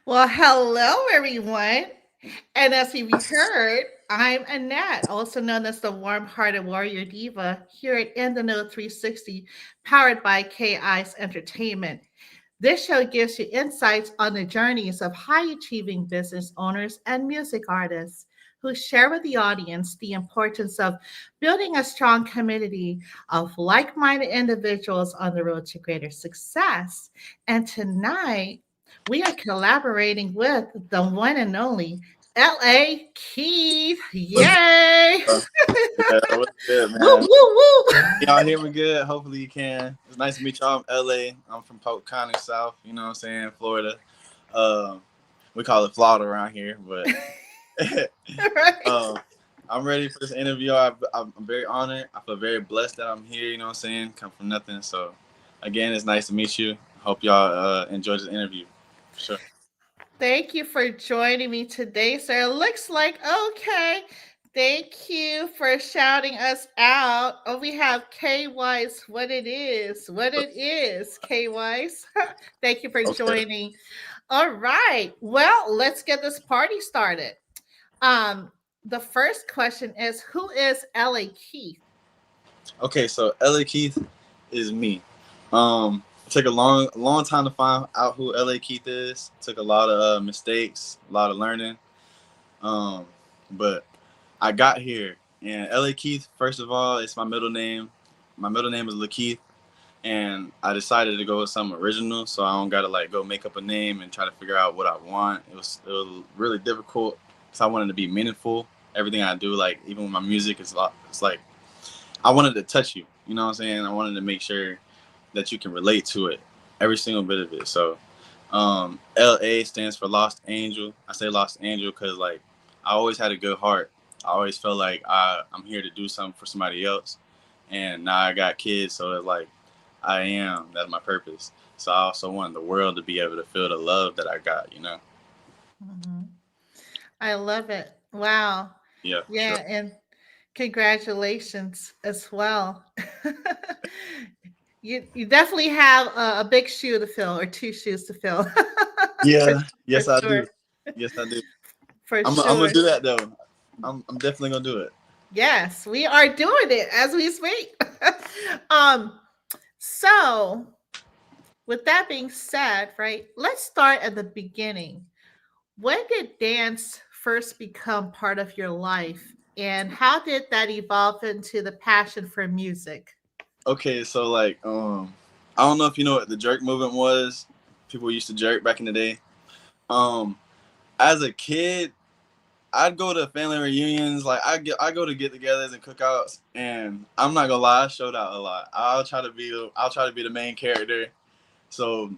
Well, hello, everyone. And as we heard, I'm Annette, also known as the warm hearted warrior diva, here at In the Know 360, powered by KI's Entertainment. This show gives you insights on the journeys of high achieving business owners and music artists who share with the audience the importance of building a strong community of like minded individuals on the road to greater success. And tonight, we are collaborating with the one and only L.A. Keith. What's Yay! up? Yeah, what's good, Woo, man? woo, woo. Y'all hear me good? Hopefully you can. It's nice to meet y'all. I'm LA. I'm from Polk County, South. You know what I'm saying? Florida. Um, we call it Florida around here, but Right. um, I'm ready for this interview. I'm very honored. I feel very blessed that I'm here. You know what I'm saying? Come from nothing. So, again, it's nice to meet you. Hope y'all enjoy this interview. For sure. Thank you for joining me today, sir. It looks like okay. Thank you for shouting us out. Oh, we have K Wise. What it is, K Wise. Thank you for Okay. joining. All right. Well, let's get this party started. Um, the first question is, who is L.A. Keith? Okay. So, LA Keith is me. It took a long time to find out who LA Keith is. Took a lot of mistakes, a lot of learning. Um, but I got here, and LA Keith. First of all, it's my middle name. My middle name is Lakeith, and I decided to go with something original, so I don't gotta like go make up a name and try to figure out what I want. It was really difficult because I wanted to be meaningful. Everything I do, like even with my music, it's like I wanted to touch you. You know what I'm saying? I wanted to make sure that you can relate to it, every single bit of it. So, LA stands for Lost Angel. I say Lost Angel because like I always had a good heart. I always felt like I'm here to do something for somebody else, and now I got kids, so it's like that's my purpose. So I also want the world to be able to feel the love that I got. Mhm. I love it. Wow. Yeah, for sure. Yeah, and congratulations as well. You definitely have a big shoe to fill or two shoes to fill. for, Yeah, for yes I sure. do. Yes I do. For I'm gonna sure. do that though. I'm definitely gonna do it. Yes, we are doing it as we speak. um, so with that being said, right, let's start at the beginning. When did dance first become part of your life, and how did that evolve into the passion for music? Okay, so like I don't know if you know what the jerk movement was. People used to jerk back in the day. Um as a kid, I'd go to family reunions, like I go to get-togethers and cookouts, and I'm not gonna lie, I showed out a lot. I'll try to be the main character. So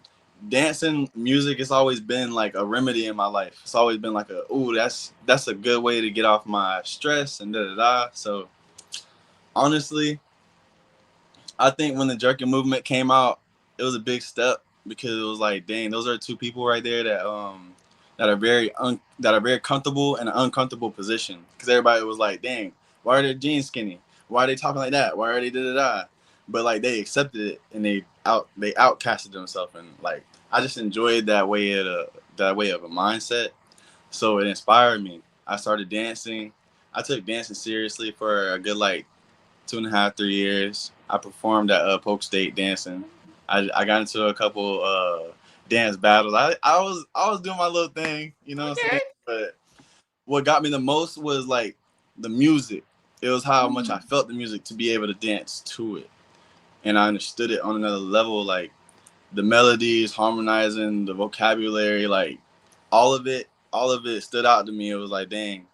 dancing, music has always been like a remedy in my life. It's always been like that's a good way to get off my stress and da da da. So honestly, I think when the jerking movement came out, it was a big step because it was like, dang, those are two people right there that are very comfortable in an uncomfortable position. Because everybody was like, dang, why are their jeans skinny? Why are they talking like that? Why are they da da da? But like they accepted it and they outcasted themselves, and like I just enjoyed that way of a mindset. So it inspired me. I started dancing. I took dancing seriously for a good like 2.5, 3 years. I performed at Polk State dancing. I got into a couple dance battles. I was doing my little thing, you know what I'm Okay. saying? But what got me the most was like the music. It was how much I Mhm. felt the music to be able to dance to it, and I understood it on another level. Like the melodies, harmonizing, the vocabulary, like all of it stood out to me. It was like, dang,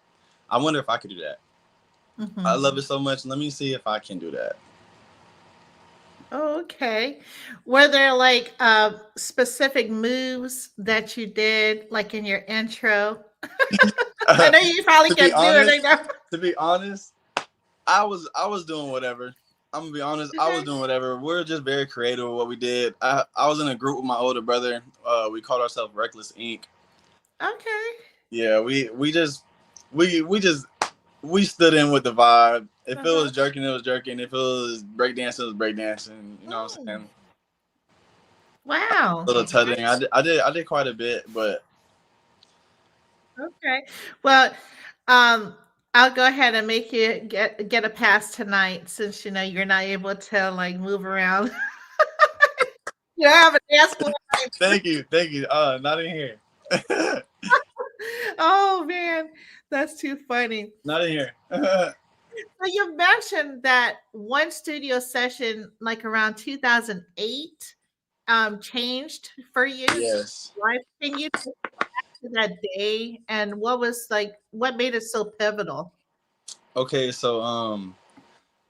I wonder if I could do that. I Mhm. love it so much. Let me see if I can do that. Oh, okay. Were there like specific moves that you did, like in your intro? I know you probably to be can't do it honest, right now. to be honest, I was doing whatever. I'm gonna be honest, I was Okay. doing whatever. We're just very creative with what we did. I was in a group with my older brother. We called ourselves Reckless Inc. Okay. Yeah, we stood in with the vibe. If it Uh-huh. was jerking, it was jerking. If it was breakdancing, it was breakdancing. You know what I'm Mm. saying? Wow. A little tutting. I did quite a bit, but Okay. Well, um, I'll go ahead and make you get a pass tonight since you know you're not able to like move around. You don't have a dance floor. Thank you. Not in here. Oh man, that's too funny. Not in here. So you mentioned that one studio session, like around 2008, changed for you. Yes. Life. Can you take to that day and what was like what made it so pivotal? Okay, so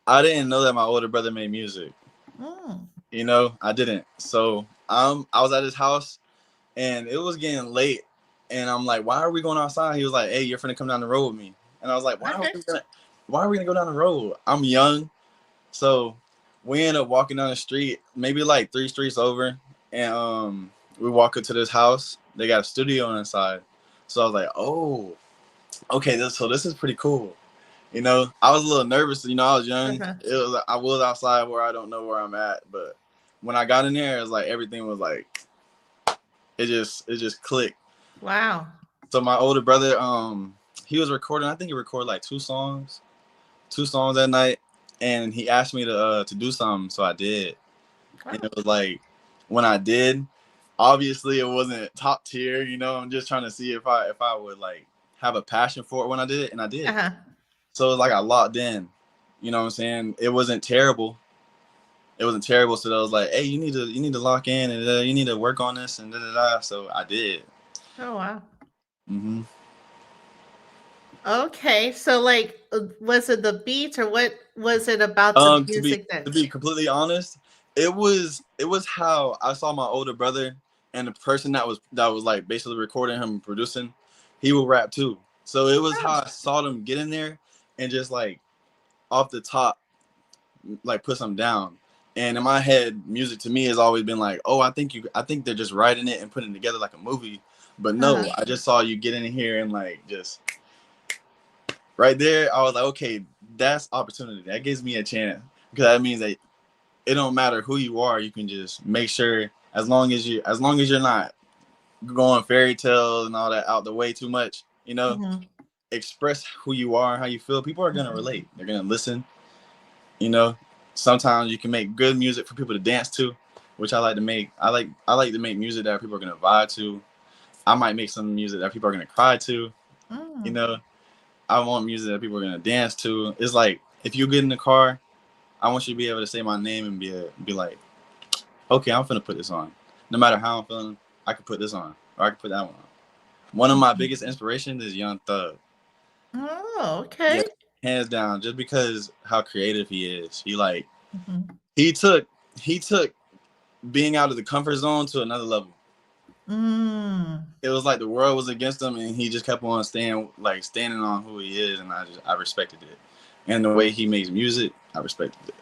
I didn't know that my older brother made music. Mm, You know, I didn't. So I was at his house and it was getting late, and I'm like, why are we going outside? He was like, hey, you're finna come down the road with me. And I was like, okay. why are we gonna go down the road? I'm young. So we end up walking down the street, maybe like 3 streets over, and we walk up to this house. They got a studio inside. So I was like, oh, okay, so this is pretty cool. You know, I was a little nervous. You know, I was young. Uh-huh. I was outside where I don't know where I'm at, but when I got in there, it was like everything was like it just clicked. Wow. So my older brother, he was recording. I think he recorded like two songs that night, and he asked me to do something, so I did. And Wow. it was like when I did, obviously it wasn't top tier. You know, I'm just trying to see if I would like have a passion for it when I did it, and I did. Uh-huh. So it was like I locked in. You know what I'm saying? It wasn't terrible. It wasn't terrible. So I was like, hey, you need to lock in, and you need to work on this, and da da da. So I did. Oh wow. Hmm. Okay. So like was it the beats or what was it about the To be music that to be completely honest, it was how I saw my older brother and the person that was like basically recording him and producing, he would rap too. So it was how oh, I saw them get in there and just like off the top like put some down. And in my head, music to me has always been like, oh, I think they're just writing it and putting it together like a movie. But no, uh-huh. I just saw you get in here and like just right there. I was like, okay, that's opportunity. That gives me a chance because that means that it don't matter who you are. You can just make sure as long as you're not going fairy tales and all that out the way too much, Hmm. express who you are, how you feel. People are gonna Hmm. relate. They're gonna listen. You know, sometimes you can make good music for people to dance to, which I like to make. I like to make music that people are gonna vibe to. I might make some music that people are gonna cry to. You Mm. know, I want music that people are gonna dance to. It's like if you get in the car, I want you to be able to say my name and be like, okay, I'm finna put this on. No matter how I'm feeling, I could put this on, or I could put that one on. One of my biggest inspirations is Young Thug. Oh, Yeah, okay. hands down, just because how creative he is. Hmm. He took he took being out of the comfort zone to another level. Mm. It was like the world was against him, and he just kept on standing on who he is, and I respected it. And the way he makes music, I respected it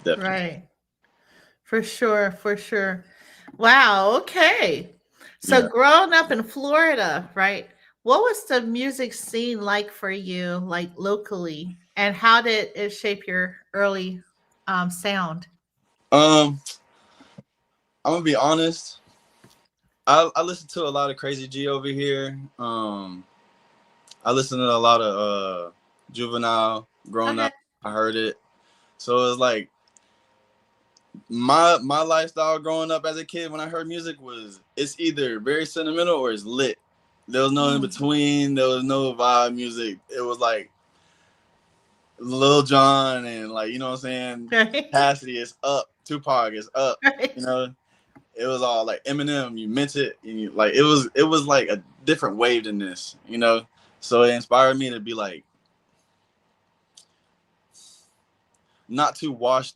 definitely. Right. For sure, for sure. Wow, okay. So Yeah. growing up in Florida, right? What was the music scene like for you, like locally? And how did it shape your early sound? Um, I'm gonna be honest. I listen to a lot of Crazy G over here. I listen to a lot of Juvenile. Growing Okay. up, I heard it. So it's like my lifestyle growing up as a kid when I heard music was it's either very sentimental or it's lit. There was no in Mm. between. There was no vibe music. It was like Lil Jon and like you know what I'm saying. Right. Cassidy is up. Tupac is up. Right. You know, it was all like Eminem. You meant it. And like it was like a different wave than this. You know, so it inspired me to be like not too washed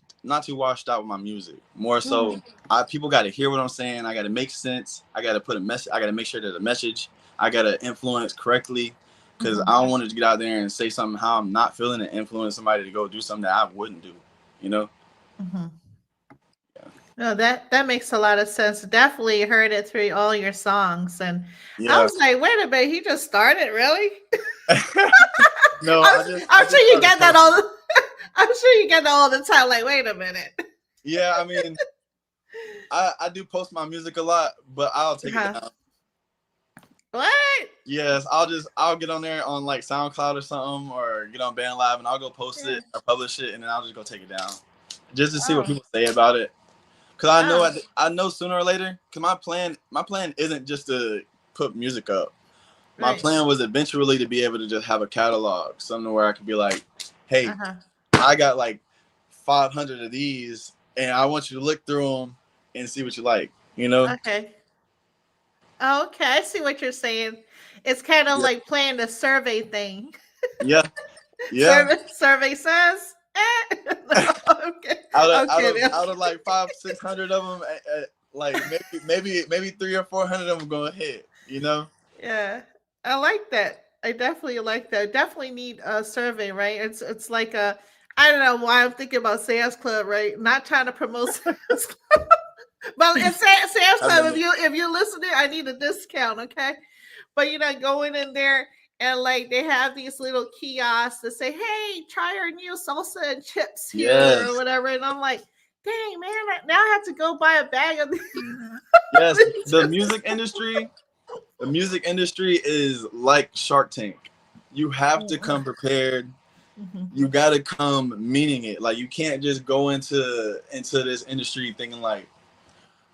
out with my music. More Mm. so, people got to hear what I'm saying. I got to make sense. I got to put a message. I got to make sure there's a message. I got to influence correctly because Mhm. I don't want to get out there and say something how I'm not feeling and influence somebody to go do something that I wouldn't do. You know? Mhm. Yeah. No, that makes a lot of sense. Definitely heard it through all your songs, and I Yeah. was like, "Wait a minute, he just started, really?" No, I'm, I I'm sure just you started get that posting. all. I'm sure you get that all the time. Like, wait a minute. Yeah, I mean, I do post my music a lot, but I'll take it Huh? down. What? Yes, I'll get on there on like SoundCloud or something, or get on BandLab and I'll go post Yeah. it or publish it, and then I'll just go take it down, just to see what Oh, people say about it. Cause oh, I know sooner or later. Cause my plan isn't just to put music up. My right. plan was eventually to be able to just have a catalog, something where I could be like, hey, Uh-huh. I got like 500 of these, and I want you to look through them and see what you like. You know? Okay. Oh, okay. I see what you're saying. It's kind of Yeah. like playing the survey thing. Yeah. Yeah. Survey says. No, okay. Okay. Out of like 500-600 of them, like maybe 300 or 400 of them go ahead. You know? Yeah, I like that. I definitely like that. Definitely need a survey, right? It's like a I don't know why I'm thinking about Sam's Club, right? Not trying to promote Sam's Club, but it's Sam's I Club. know. If you're listening, I need a discount, okay? But going in there and like they have these little kiosks that say, "Hey, try our new salsa and chips here" or Yes. whatever, and I'm like, "Dang man, now I have to go buy a bag of Yes. these." The music industry is like Shark Tank. You have to come prepared. Mhm. You got to come meaning it. Like you can't just go into this industry thinking like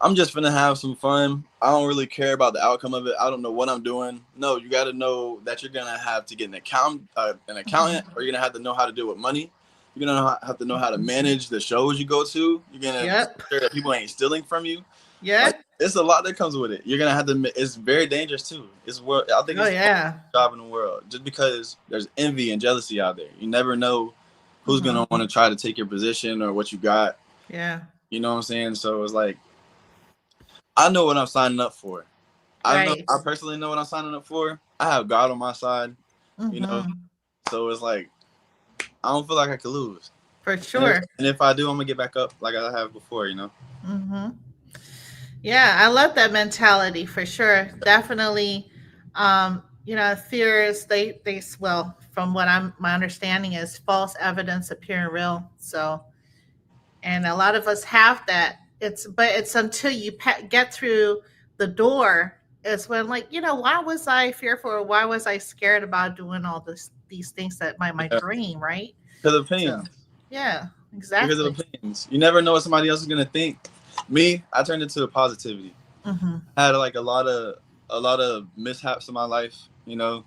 I'm just gonna have some fun. I don't really care about the outcome of it. I don't know what I'm doing. No, you got to know that you're gonna have to get an accountant, or you're gonna have to know how to deal with money. You're gonna have to know how to manage the shows you go to. You're gonna make Yep. sure that people ain't stealing from you. Yeah. Like it's a lot that comes with it. You're gonna have to. It's very dangerous too. I think Oh it's the yeah. job in the world, just because there's envy and jealousy out there. You never know who's Mhm. gonna want to try to take your position or what you got. Yeah. You know what I'm saying? So it's like I know what I'm signing up for. Right. I personally know what I'm signing up for. I have God on my side. You know, Mhm. so it's like I don't feel like I could lose. For And sure. if I do, I'm gonna get back up like I have before. You know. Mhm. Yeah, I love that mentality for sure. Definitely. Fears well, from what my understanding is false evidence appearing real. So, and a lot of us have that. It's until you get through the door is when like, why was I fearful or why was I scared about doing all these things that my Yeah. dream, right? Because of So, opinions. yeah, Because of exactly. opinions. You never know what somebody else is gonna think. Me, I turned into a positivity. Mhm. I had like a lot of mishaps in my life. You know,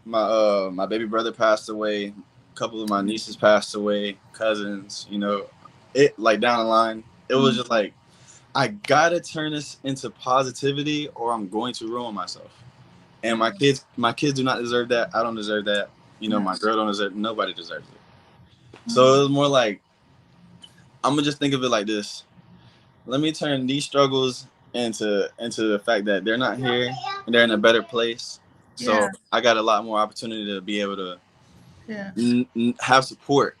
my baby brother passed away. A couple of my nieces passed away. Cousins. You know, it like down the line. It was just like I gotta turn this into positivity, or I'm going to ruin myself. And my kids do not deserve that. I don't deserve that. You know, my girl don't deserve. Nobody deserves it. So it was more like I'm gonna just think of it like this. Let me turn these struggles into the fact that they're not here and they're in a better place. Yeah, So I got a lot more opportunity to be able to yeah, have support.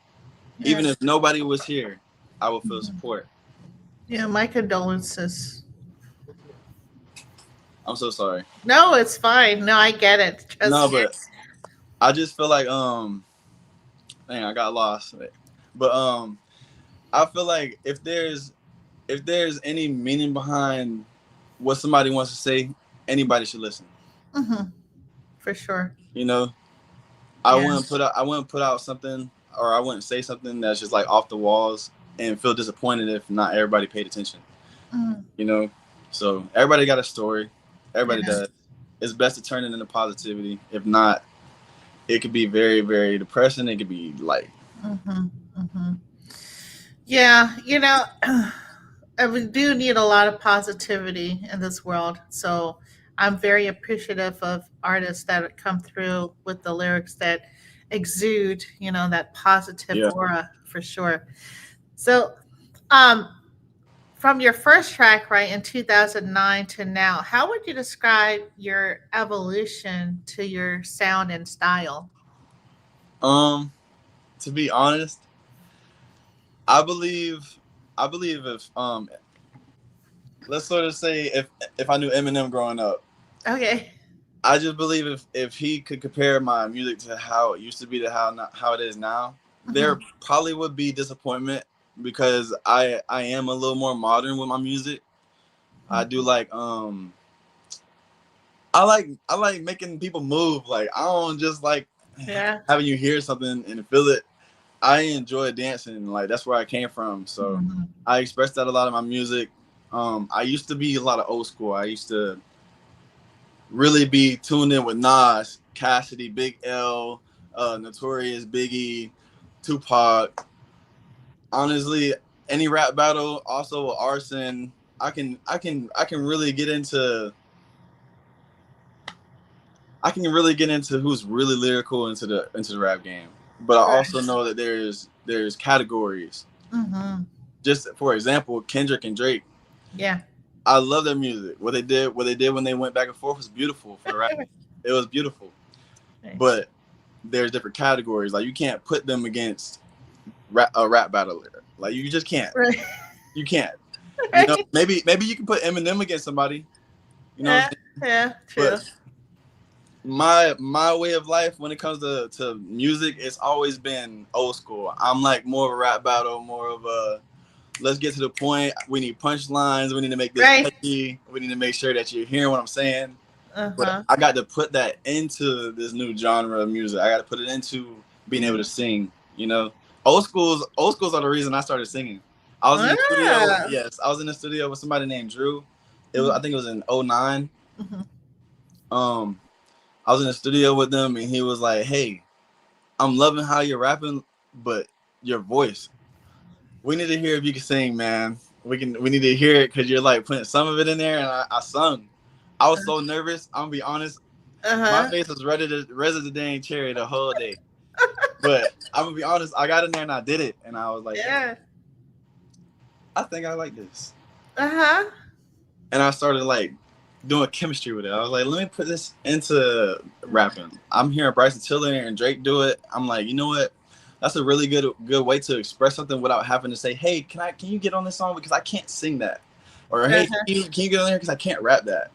yeah. Even if nobody was here, I would feel Mhm. support. Yeah, my condolences. I'm so sorry. No, it's fine. No, I get it. No, Trust me. but I just feel like dang, I got lost. But I feel like if there's any meaning behind what somebody wants to say, anybody should listen. Mhm. For sure. You know, Yeah. I wouldn't put out something, or I wouldn't say something that's just like off the walls and feel disappointed if not everybody paid attention. Mm, You know, so everybody got a story. Everybody yeah. does. It's best to turn it into positivity. If not, it could be very, very depressing. It could be like, Mhm. Mhm. Yeah, and we do need a lot of positivity in this world. So I'm very appreciative of artists that come through with the lyrics that exude, that positive yeah. aura for sure. So, um, from your first track, right, in 2009 to now, how would you describe your evolution to your sound and style? Um, to be honest, I believe, if let's sort of say if I knew Eminem growing up, Okay. I just believe if he could compare my music to how it used to be to how it is now, there Mhm. probably would be disappointment, because I am a little more modern with my music. I do Mhm. like I like making people move. Like I don't just like Yeah. having you hear something and feel it. I enjoy dancing. Like that's where I came from. So Mhm. I express that a lot in my music. I used to be a lot of old school. I used to really be tuned in with Nas, Cassidy, Big L, Notorious, Biggie, Tupac. Honestly, any rap battle, also Arson. I can really get into who's really lyrical into the rap game. But I Right. also know that there's categories. Mhm. Just for example, Kendrick and Drake. Yeah. I love their music. What they did when they went back and forth was beautiful for the rap. It was beautiful. Right. But there's different categories. Like you can't put them against a rap battler. Like you just can't. Right. You can't. Right. Maybe you can put Eminem against somebody. You know what I'm Yeah. saying? Yeah. True. But my way of life when it comes to music, it's always been old school. I'm like more of a rap battle, more of a let's get to the point. We need punchlines. We need to make this Right. catchy. We need to make sure that you're hearing what I'm saying. But Uh-huh. I got to put that into this new genre of music. I got to put it into being able to sing. You know, old schools are the reason I started singing. I was in the studio. Ah. Yes, I was in the studio with somebody named Drew. I Mhm. think it was in '09. Mhm. Um, I was in the studio with them, and he was like, "Hey, I'm loving how you're rapping, but your voice. We need to hear if you can sing, man. We need to hear it because you're like putting some of it in there." And I sung. I was so nervous. I'm gonna be honest. My Uh-huh. face was red as a dang cherry the whole day. But I'm gonna be honest. I got in there and I did it, and I was like, Yeah. I think I like this. Uh-huh. And I started like doing chemistry with it. I was like, let me put this into rapping. I'm hearing Bryson Tiller and Drake do it. I'm like, you know what? That's a really good way to express something without having to say, hey, can you get on this song because I can't sing that, or hey, Uh-huh. can you get on there because I can't rap that.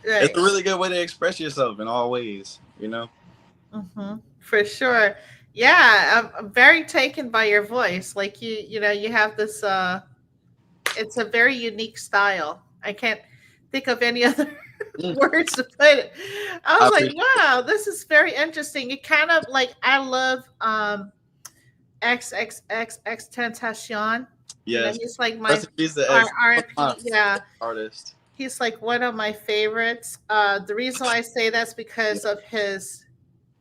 It's Right. a really good way to express yourself in all ways. You know. For sure. Yeah, I'm very taken by your voice. Like you know, you have this it's a very unique style. I can't think of any other Mm, words to put it. I I was like, appreciate. wow, this is very interesting. It kind of like I love XXX Tentacion. You know, Yes. he's like my Rest in peace to R X. One of my R&B. Yeah, favorite artists. he's like one of my favorites. The reason why I say that's Yeah. because of his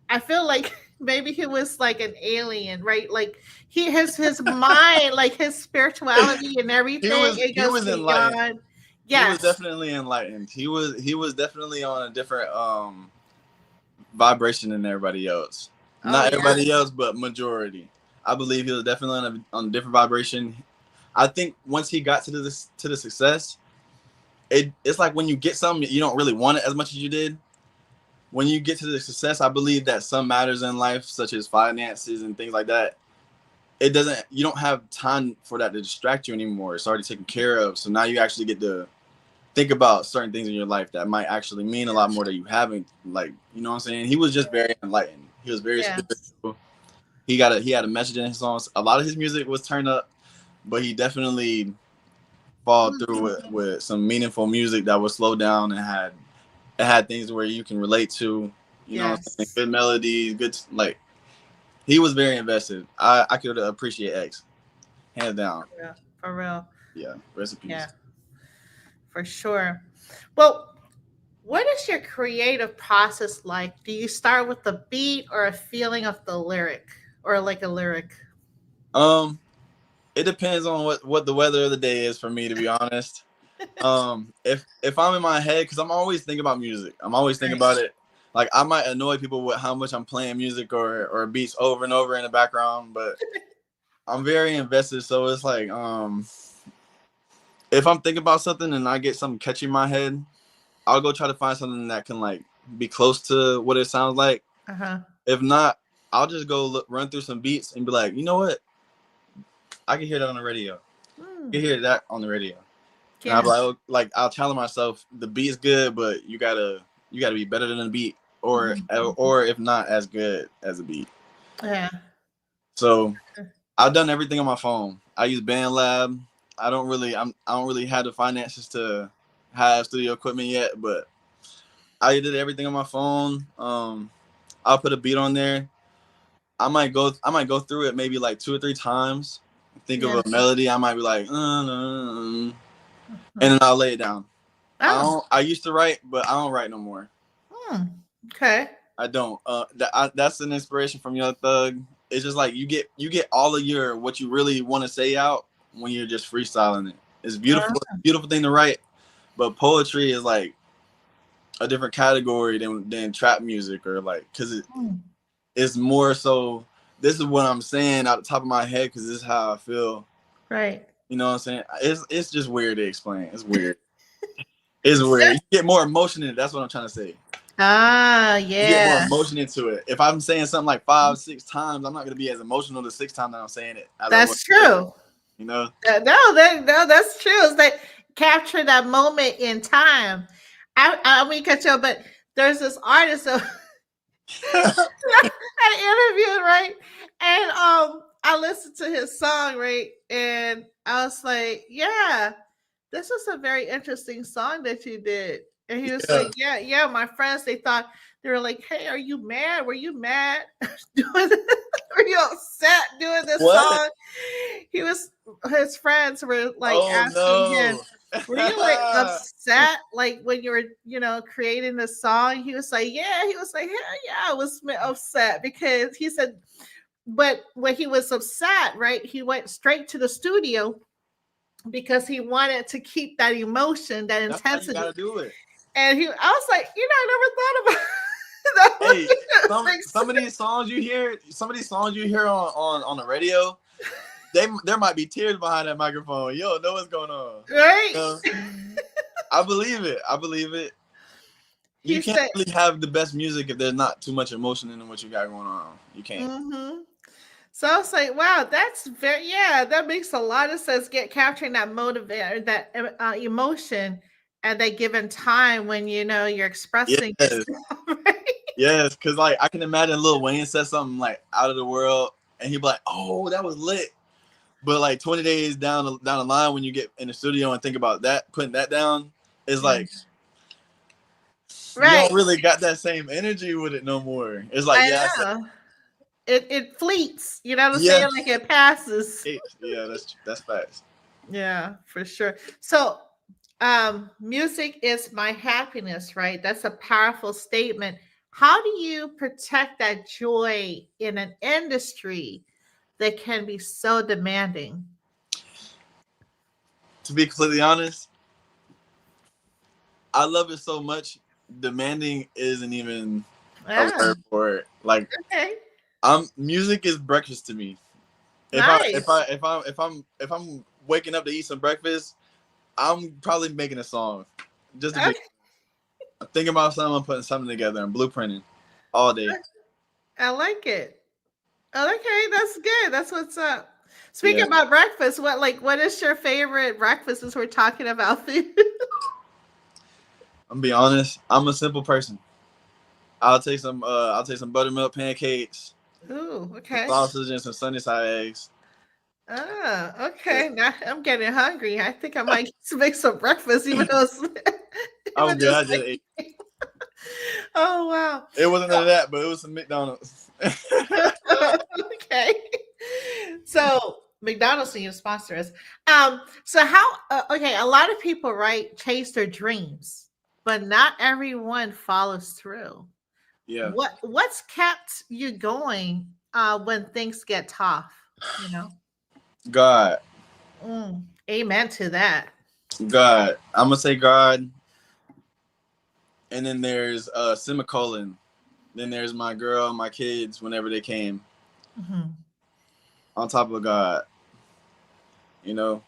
I feel like maybe he was like an alien, right? Like his mind, like his spirituality and he everything, was it he goes was enlightened. beyond. He was Yes. definitely enlightened. He was definitely on a different vibration than everybody else. Oh Not yeah. everybody else, but majority. I believe he was definitely on a different vibration. I think once he got to the success, it's like when you get something you don't really want it as much as you did. When you get to the success, I believe that some matters in life, such as finances and things like that, you don't have time for that to distract you anymore. It's already taken care of. So now you actually get to think about certain things in your life that might actually mean a lot more that you haven't. Like, you know what I'm saying? He was just very enlightened. He was very Yeah. spiritual. He had a message in his songs. A lot of his music was turned up, but he definitely followed through with some meaningful music that was slowed down and had things where you can relate to. You know what I'm saying? Yes. Good melodies, good like he was very invested. I could appreciate X hands down. Yeah. For real. Yeah, recipes. Yeah. For sure. Well, what is your creative process like? Do you start with the beat or a feeling of the lyric or like a lyric? Um, it depends on what the weather of the day is for me, to be honest. If I'm in my head, because I'm always thinking about music. I'm always thinking Right. about it. Like I might annoy people with how much I'm playing music or beats over and over in the background, but I'm very invested. So it's like if I'm thinking about something and I get something catchy in my head, I'll go try to find something that can like be close to what it sounds like. Uh-huh. If not, I'll just go run through some beats and be like, you know what? I can hear that on the radio. I Hmm. can hear that on the radio. And I'll be Yeah. like, oh, like I'll tell myself the beat's good, but you gotta be better than the beat, or Mhm. or if not as good as a beat. Yeah. So I've done everything on my phone. I use BandLab. I don't really have the finances to have studio equipment yet, but I did everything on my phone. I'll put a beat on there. I might go through it maybe like 2 or 3 times. Think of Yeah. a melody. I might be like, and Mhm. then I'll lay it down. Oh. I used to write, but I don't write no more. Hmm. Okay. I don't. That's an inspiration from Young Thug. It's just like you get all of your what you really want to say out when you're just freestyling it. It's beautiful, beautiful thing to write, but poetry is like a different category than trap music or like because Hmm. it's more so. This is what I'm saying out the top of my head because this is how I feel. Right. You know what I'm saying? It's just weird to explain. It's weird. It's So- weird. You get more emotion in it. That's what I'm trying to say. You get more yeah. emotion into it. If I'm saying something like 5, 6 times, I'm not gonna be as emotional the 6 times that I'm saying it as I was. That's true. You know? No, that's true. It's like capture that moment in time. I mean, catch up, but there's this artist so I interviewed, right? And I listened to his song, right? And I was like, yeah, this is a very interesting song that you did. And he was Yeah. like, yeah, my friends, they thought they were like, hey, are you mad? Were you mad doing this? Were you upset doing this What? song? His friends were like Oh asking him, no. were you like upset like when you were, creating the song? He was like, yeah. He was like, yeah, I was upset because he said, but when he was upset, right, he went straight to the studio because he wanted to keep that emotion, that That's how you intensity. gotta do it. And I was like, I never thought about that. Hey, Makes some sense, of these songs you hear, on the radio, there might be tears behind that microphone. You don't know what's going on. right? You know? I believe it. I believe it. You He can't said, really have the best music if there's not too much emotion in what you got going on. You can't. mm-hmm. So I was like, wow, that makes a lot of sense. Get capturing that motivate that emotion at that given time when you're expressing Yes, yourself, right? yes, because like I can imagine Lil Wayne said something like out of the world, and he'd be like, "Oh, that was lit." But like 20 days down the line, when you get in the studio and think about that, putting that down, it's Yeah. like you Right. don't really got that same energy with it no more. It's like, I yeah, I said, know. It fleets, you know what I'm yeah, saying? Like it passes. yeah, that's facts. Yeah, for sure. So, music is my happiness, right? That's a powerful statement. How do you protect that joy in an industry that can be so demanding? To be completely honest, I love it so much. Demanding isn't even a Ah, word for it. Like okay. music is breakfast to me. If I if Nice. I if I'm waking up to eat some breakfast, I'm probably making a song. Just to be Okay. I'm thinking about something, I'm putting something together and blueprinting all day. I like it. Okay, that's good. That's what's up. Speaking Yeah. about breakfast, what is your favorite breakfast as we're talking about food? I'm gonna be honest, I'm a simple person. I'll take some buttermilk pancakes, Ooh, some okay. sausage and some sunny side eggs. Ah, Yeah. okay. Now I'm getting hungry. I think I might make some breakfast, even though it's I'm even though good. it's I just ate. late. Oh wow. It wasn't none of that, but it was some McDonald's. Okay. So McDonald's need to sponsor us. So how? Okay, a lot of people, right, chase their dreams, but not everyone follows through. Yeah. What's kept you going when things get tough? You know. God. Amen to that. God. I'm gonna say God. And then there's semicolon. Then there's my girl, my kids, whenever they came. Mhm. On top of God. You know,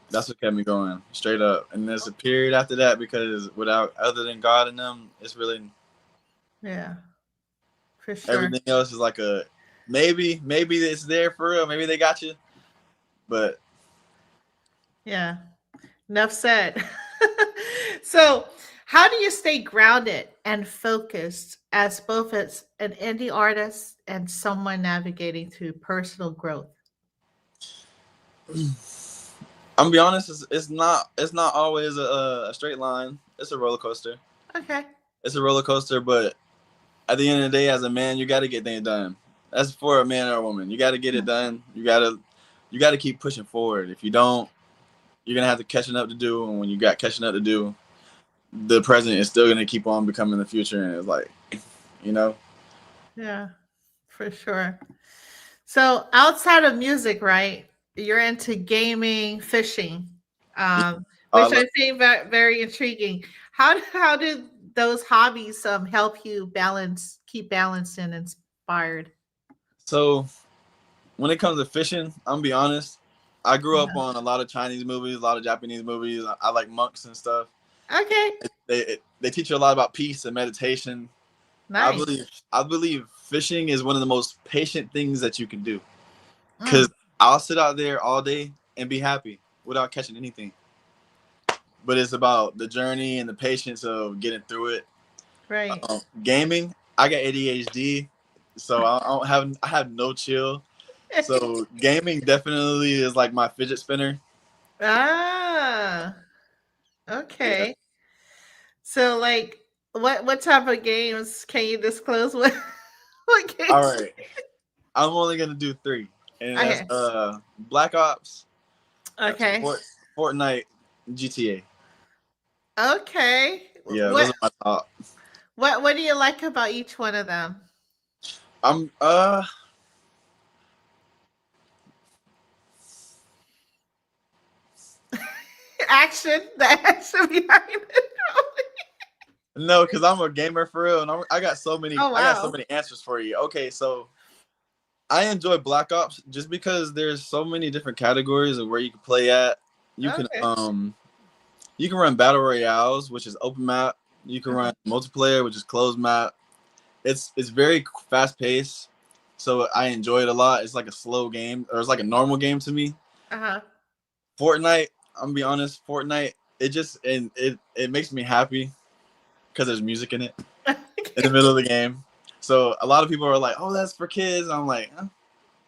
that's what kept me going. Straight up. And there's a period after that because without other than God and them, it's really Yeah, for sure. everything else is like a maybe it's there for real. Maybe they got you. But Yeah. Enough said. So, how do you stay grounded and focused as both as an indie artist and someone navigating through personal growth? I'm gonna be honest, it's not always a straight line. It's a roller coaster. Okay. It's a roller coaster, but at the end of the day, as a man, you got to get things done. That's for a man or a woman. You got to get it done. You got to keep pushing forward. If you don't, you're gonna have to catching up to do. And when you got catching up to do, the present is still gonna keep on becoming the future. And it's like, you know, Yeah, for sure. So outside of music, right? You're into gaming, fishing, yeah, I which love. I think very intriguing. How do those hobbies help you keep balanced and inspired? So when it comes to fishing, I'm gonna be honest. I grew up Yeah. on a lot of Chinese movies, a lot of Japanese movies. I like monks and stuff. Okay, They teach you a lot about peace and meditation. I nice. believe I believe fishing is one of the most patient things that you can do. Cause Mm, I'll sit out there all day and be happy without catching anything. But it's about the journey and the patience of getting through it. right. Gaming, I got ADHD, so I have no chill. So gaming definitely is like my fidget spinner. Ah, Yeah. okay. So, like, what type of games can you disclose? What All games? right. I'm only gonna do three, and that's Okay, Black Ops, okay, Fortnite, GTA. okay. Yeah, those are my top. What do you like about each one of them? I'm Action, the action behind it. no, because I'm a gamer for real, and Oh I got so wow. many answers for you. Okay, so I enjoy Black Ops just because there's so many different categories of where you can play at. You can Okay. um you can run battle royales, which is open map. You can Uh-huh. run multiplayer, which is closed map. It's very fast paced, so I enjoy it a lot. It's like a slow game, or it's like a normal game to me. Uh-huh. Fortnite, I'm gonna be honest, Fortnite, it makes me happy because there's music in it in the Okay. middle of the game. So a lot of people are like, "Oh, that's for kids." I'm like, huh?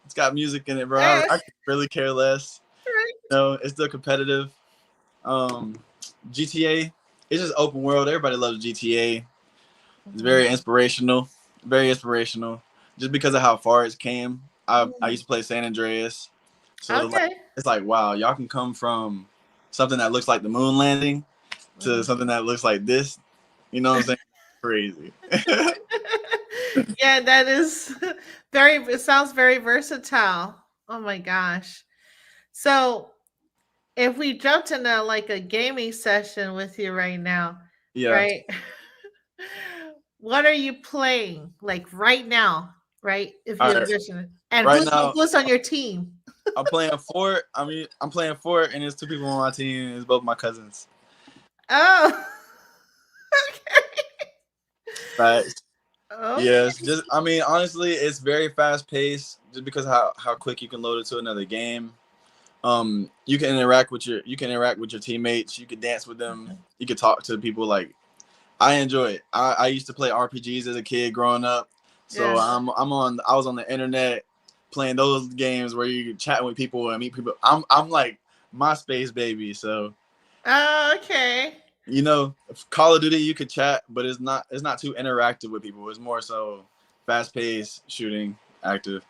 It's got music in it, bro. Eh, I could really care less. right. You know, it's still competitive. Um, GTA, it's just open world. Everybody loves GTA. It's Mhm. very inspirational. Very inspirational. Just because of how far it's came. I Mm. used to play San Andreas, so Okay. it's like wow, y'all can come from something that looks like the moon landing to Mhm. something that looks like this. You know what I'm saying? Crazy. Yeah, that is it sounds very versatile. Oh my gosh. So, if we jumped into like a gaming session with you right now, Yeah. right? What are you playing like right now, right? If All you right. envision it. And Right now, who's on your team? I'm playing Fort. I'm playing Fort, and there's two people on my team. It's both my cousins. Oh. Right. Okay. Yes. Just I mean, honestly, it's very fast paced. Just because how quick you can load it to another game. You can interact with your teammates. You can dance with them. Okay. You can talk to people. Like I enjoy it. I used to play RPGs as a kid growing up. So Yeah. I was on the internet playing those games where you chat with people and meet people. I'm like MySpace baby. So Oh, okay. you know, Call of Duty you could chat, but it's not too interactive with people. It's more so fast paced shooting active.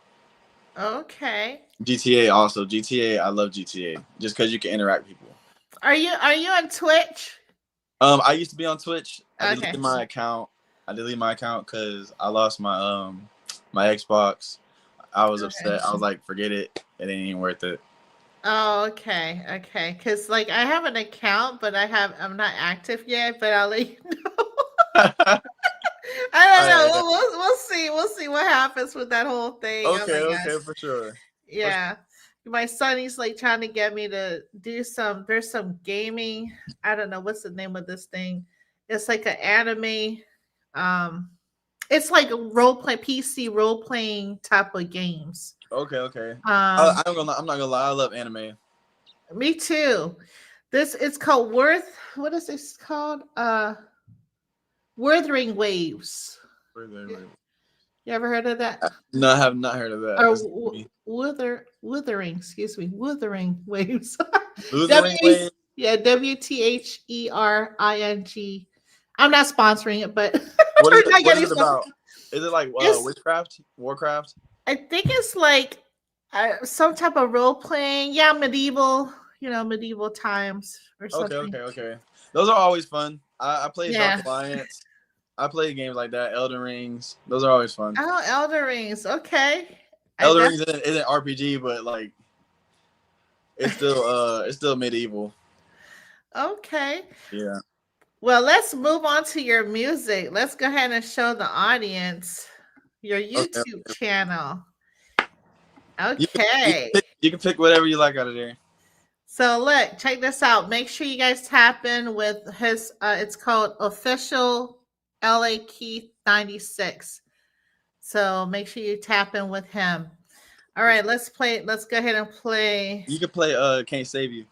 Okay. GTA also GTA. I love GTA just because you can interact with people. Are you on Twitch? I used to be on Twitch. Okay. I deleted my account because I lost my Xbox. I was Okay. upset. I was like, forget it. It ain't even worth it. Oh, okay. Okay. Cause like I have an account, but I'm not active yet, but I'll let you know. All I don't know. right. We'll see. We'll see what happens with that whole thing. Oh Okay. my gosh. Okay. For sure. For sure. Yeah. My son, he's like trying to get me to do there's some gaming. I don't know what's the name of this thing. It's like an anime. Um, it's like a PC role playing type of games. Okay. Okay. Um, I'm not gonna lie. I love anime. Me too. This it's called What is this called? Wuthering Waves. Wait. You ever heard of that? No, I have not heard of that. Or That's me. Wuthering, excuse me, Wuthering Waves. Wuthering W Waves. yeah, WTHERING. I'm not sponsoring it, but What is we're it? not What is getting it sponsored. about? Is it like It's, witchcraft, warcraft? I think it's like some type of role playing. Yeah, medieval, medieval times or Okay, something. okay, okay. Those are always fun. I played Dark Yeah. Alliance. I play games like that. Elden Rings. Those are always fun. Oh, Elder Rings. Okay. Elden That's Rings isn't RPG, but like it's still medieval. okay. Yeah. Well, let's move on to your music. Let's go ahead and show the audience your Okay. YouTube channel. You Okay. you can pick whatever you like out of there. So look, check this out. Make sure you guys tap in with his it's called Official LA Keith 96. So make sure you tap in with him. All right, let's play. Let's go ahead and play. You can play Can't Save You.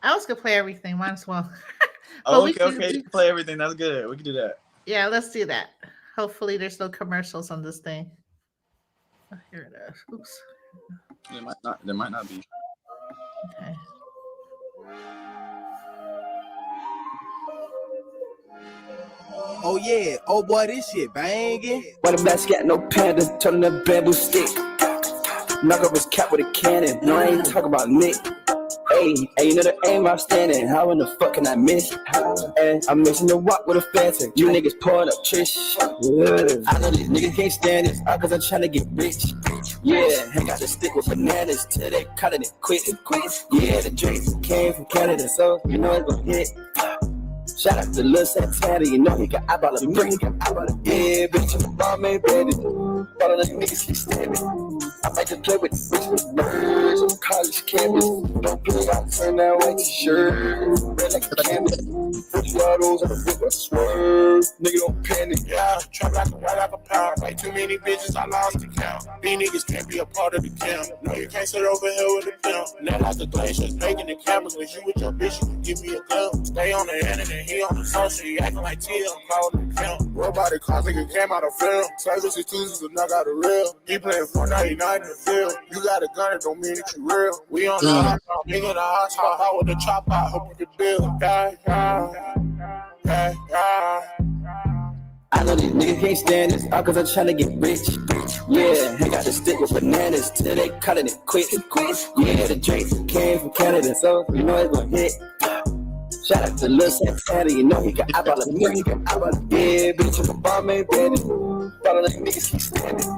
I was gonna play everything, might as well. But Oh, we okay, can okay. You can play everything. That's good. We can do that. yeah, let's do that. Hopefully there's no commercials on this thing. Oh, here it is. Oops. There might not be. Okay. Oh yeah, oh boy, this shit banging. When the mask got no panda, turning the bamboo stick. Knock up his cap with a cannon. No, I ain't talking about Nick. Hey, you know the aim I'm standing. How in the fuck can I miss? And I'm mixing the walk with a phantom. You niggas pouring up Trish. I know these niggas can't stand this. All cause I'm trying to get rich. Yeah, I got to stick with bananas till they cutting it quick. Yeah, the drinks came from Canada, so you know it's gonna hit. Shout out to Lil Santana, you know he got eyeball a brick. Yeah, bitch, I'm a bomb, man, baby. All of the niggas keep standing. I might just play with the bitch with birds on college campus. Don't play out, turn that white shirt. Red like a canvas. 40 autos on the whip, I swerve. Nigga, don't panic. Yeah, trap like a white like a pound. Like too many bitches, I lost the count. These niggas can't be a part of the camp. No, you can't sit over here with the pimp. Now like the glaciers, making the cameras. Cause you with your bitch, you can give me a gun. Stay on the internet, he on the social. He acting like T, I'm calling the pimp. Robot cars, nigga came out of film. Services Tuesdays, but knock out the real. He playing Fortnite, he not in the field. You got a gun, it don't mean that you real. We on the hot dog, nigga, the hot spot. Hot with the chop out, hope you can build. I know these niggas can't stand this, all cause I'm trying to get rich. Yeah, I got to stick with bananas till they cutting it quick. Yeah, the drinks came from Canada, so you know it's gonna hit. Shout out to Lil Santana, you know he got eyeball a brick. Yeah, bitch, I'm a bomb, man, baby. All of the niggas keep standing.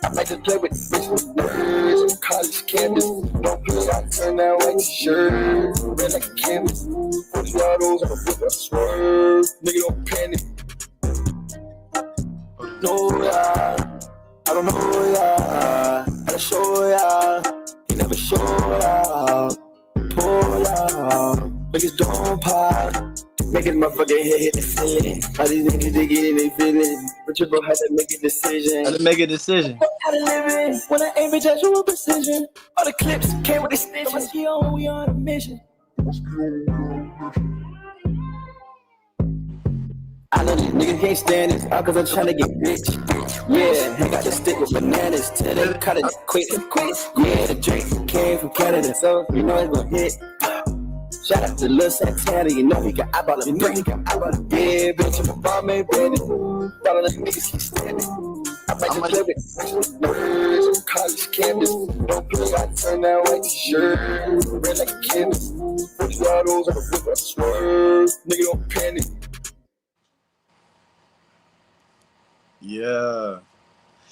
I might just play with the bitch with birds on college campus. Don't play out, turn that white shirt. Red like a canvas. 40 autos on the whip, I swerve. Nigga, don't panic. No, yeah, I don't know, yeah. I'll show ya. He never show ya. Pull ya. Niggas don't pop. Making motherfucking head hit the ceiling. All these niggas, they get in they feeling. But your bro had to make a decision. I had to make a decision. How to live it when I aim it at you with precision. All the clips came with extensions. We on a mission. I know these niggas can't stand this, all cause I'm trying to get rich. Yeah, I got to stick with bananas till they cutting it quick. Yeah, the drinks came from Canada, so you know it's gonna hit. Shout out to Lil Santana, you know he got eyeball a brick. Yeah, bitch, I'm a bomb, man, baby. All of the niggas keep standing. I might just play with birds on college campus. Don't play out, turn that white shirt. Red like a canvas. 40 autos on the whip, I swerve. Nigga, don't panic. Yeah.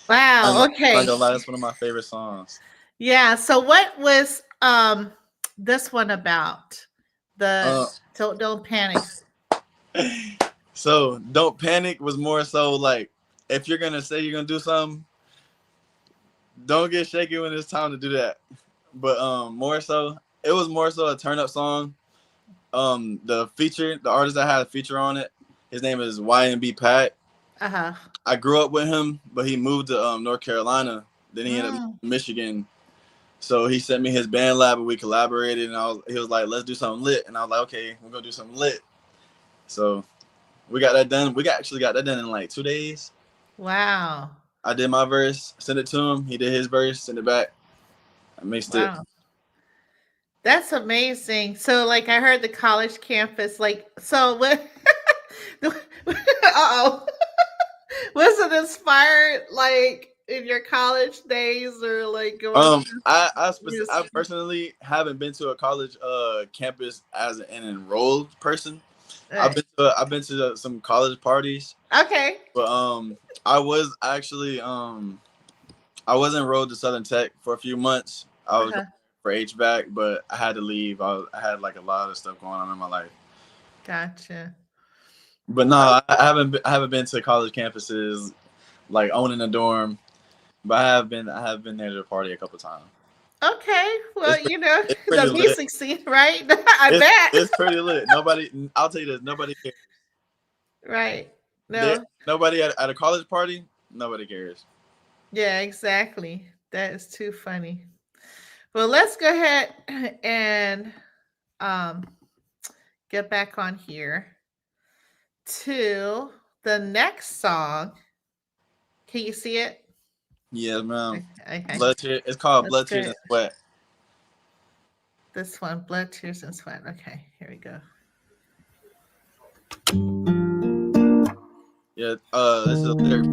Wow. Okay. Like a lot. That's one of my favorite songs. Yeah. So what was this one about? The don't panic. So Don't Panic was more so like, if you're gonna say you're gonna do something, don't get shaky when it's time to do that. But more so, it was more so a turn up song. The artist that had a feature on it, his name is YNB Pat. Uh-huh. I grew up with him, but he moved to North Carolina. Then he ended up in Michigan. So he sent me his band lab and we collaborated, and he was like, let's do something lit. And I was like, okay, we're gonna do something lit. So we got that done. Actually got that done in like 2 days. Wow. I did my verse, sent it to him. He did his verse, sent it back. I mixed it. That's amazing. So like I heard the college campus, like so what Uh-oh. Was it inspired like in your college days or like going I personally haven't been to a college campus as an enrolled person. Right. I've been to some college parties, Okay. but I was actually I was enrolled to Southern Tech for a few months. I was Uh-huh. for HVAC, but I had to leave. I had like a lot of stuff going on in my life. Gotcha. But no, I haven't been to college campuses like owning a dorm. But I have been there to party a couple times. Okay. Well, It's pretty the lit. music scene, right? I bet. It's pretty lit. Nobody. I'll tell you this. Nobody cares. Right. No. Nobody at a college party. Nobody cares. Yeah, exactly. That is too funny. Well, let's go ahead and um get back on here to the next song. Can you see it? Yeah, man. Okay. Blood tears. It's called Let's Blood, go Tears, and Sweat. This one, Blood, Tears, and Sweat. Okay, here we go. Yeah. This is a lyric.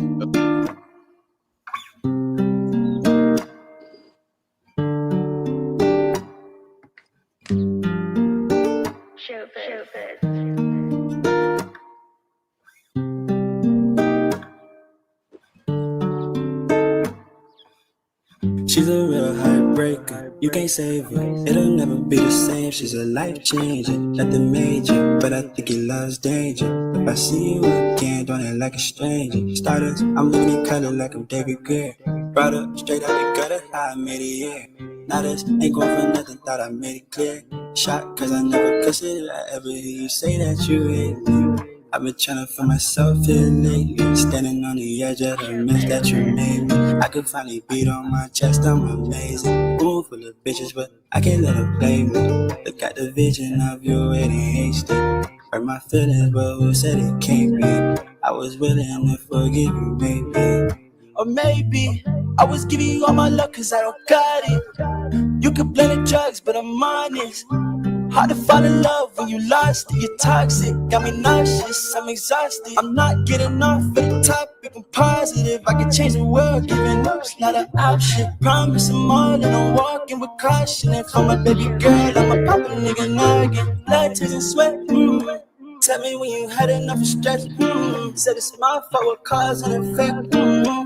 She's a real heartbreaker, you can't save her. It'll never be the same, she's a life changer. Nothing major, but I think it loves danger. If I see you again, don't act like a stranger. Starters, I'm looking at color like I'm David Greer. Brought up straight out the gutter, how I made it here. Now this ain't going for nothing, thought I made it clear. Shot, cause I never considered I ever hear you say that you hate me. I've been trying to find myself here lately, standing on the edge of the mess that you made me. I could finally beat on my chest, I'm amazing. Room full of bitches, but I can't let her play me. Look at the vision of you ADHD. Hurt my feelings, but who said it can't be? I was willing to forgive you, maybe. Or maybe I was giving you all my love cause I don't got it. You could blame the drugs, but I'm honest. Hard to fall in love when you lost it. You're toxic, got me nauseous, I'm exhausted. I'm not getting off of the topic, I'm positive. I can change the world, giving up's not an option. Promise I'm all and I'm walking with caution. And for my baby girl, I'm a papa nigga noggin. Blood, tears, and sweat, Tell me when you had enough of stress, Said it's my fault what cause and effect,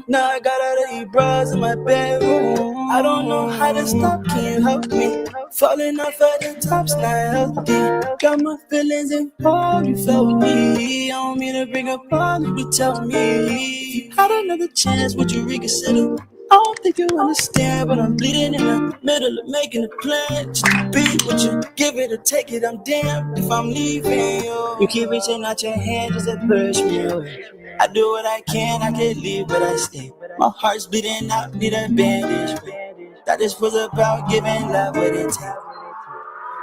Now I got all of these bras in my bedroom. I don't know how to stop, can you help me? Falling off at the top's not healthy. Got my feelings involved, you felt me. I don't mean to bring up all you could tell me. If you had another chance, would you reconsider? I don't think you understand, but I'm bleeding in the middle of making a plan. Just to be with you, give it or take it, I'm damned if I'm leaving you. You keep reaching out your hand just to push me away. I do what I can leave, but I stay. My heart's bleeding out, need a bandage. That this was about giving love what it takes.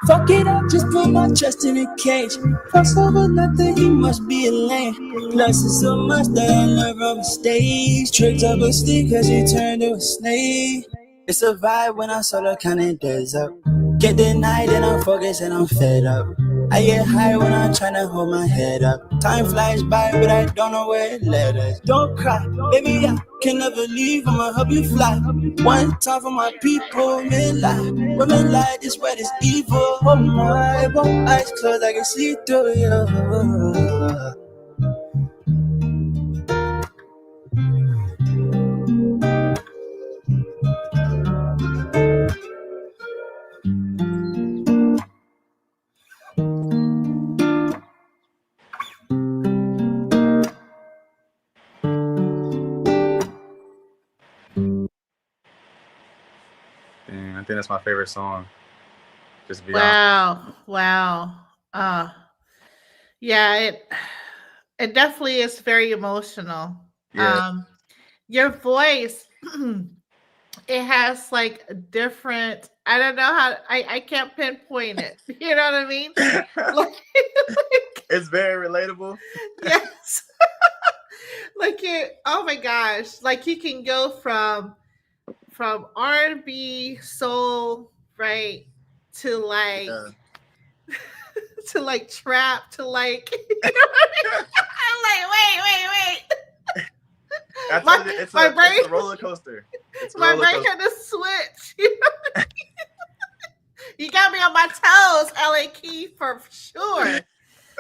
Fuck it up, just put my chest in a cage. Cross over nothing, he must be a lame. Plus it's so much that I learned from mistakes. Tricked up a stick cause you turned to a snake. It's a vibe when I'm solo counting days up. Get denied and I'm focused and I'm fed up. I get high when I'm trying to hold my head up. Time flies by but I don't know where it led us. Don't cry, baby, I can never leave, I'ma help you fly. One time for my people, men lie. Women lie, this word is evil. Oh my, both eyes closed, I can see through you. I think that's my favorite song. Just to be honest. Wow. Yeah, it definitely is very emotional. Yeah. Your voice, it has like a different, I don't know how, I can't pinpoint it. You know what I mean? Like, It's very relatable. yes. Like oh my gosh, like you can go from R&B, soul, right, to like Yeah. to like trap, to like, you know what I I'm like, wait. I My- told you, it's my a brain- roller coaster. It's a My roller brain coaster. had to switch. You got me on my toes, LA Keith, for sure.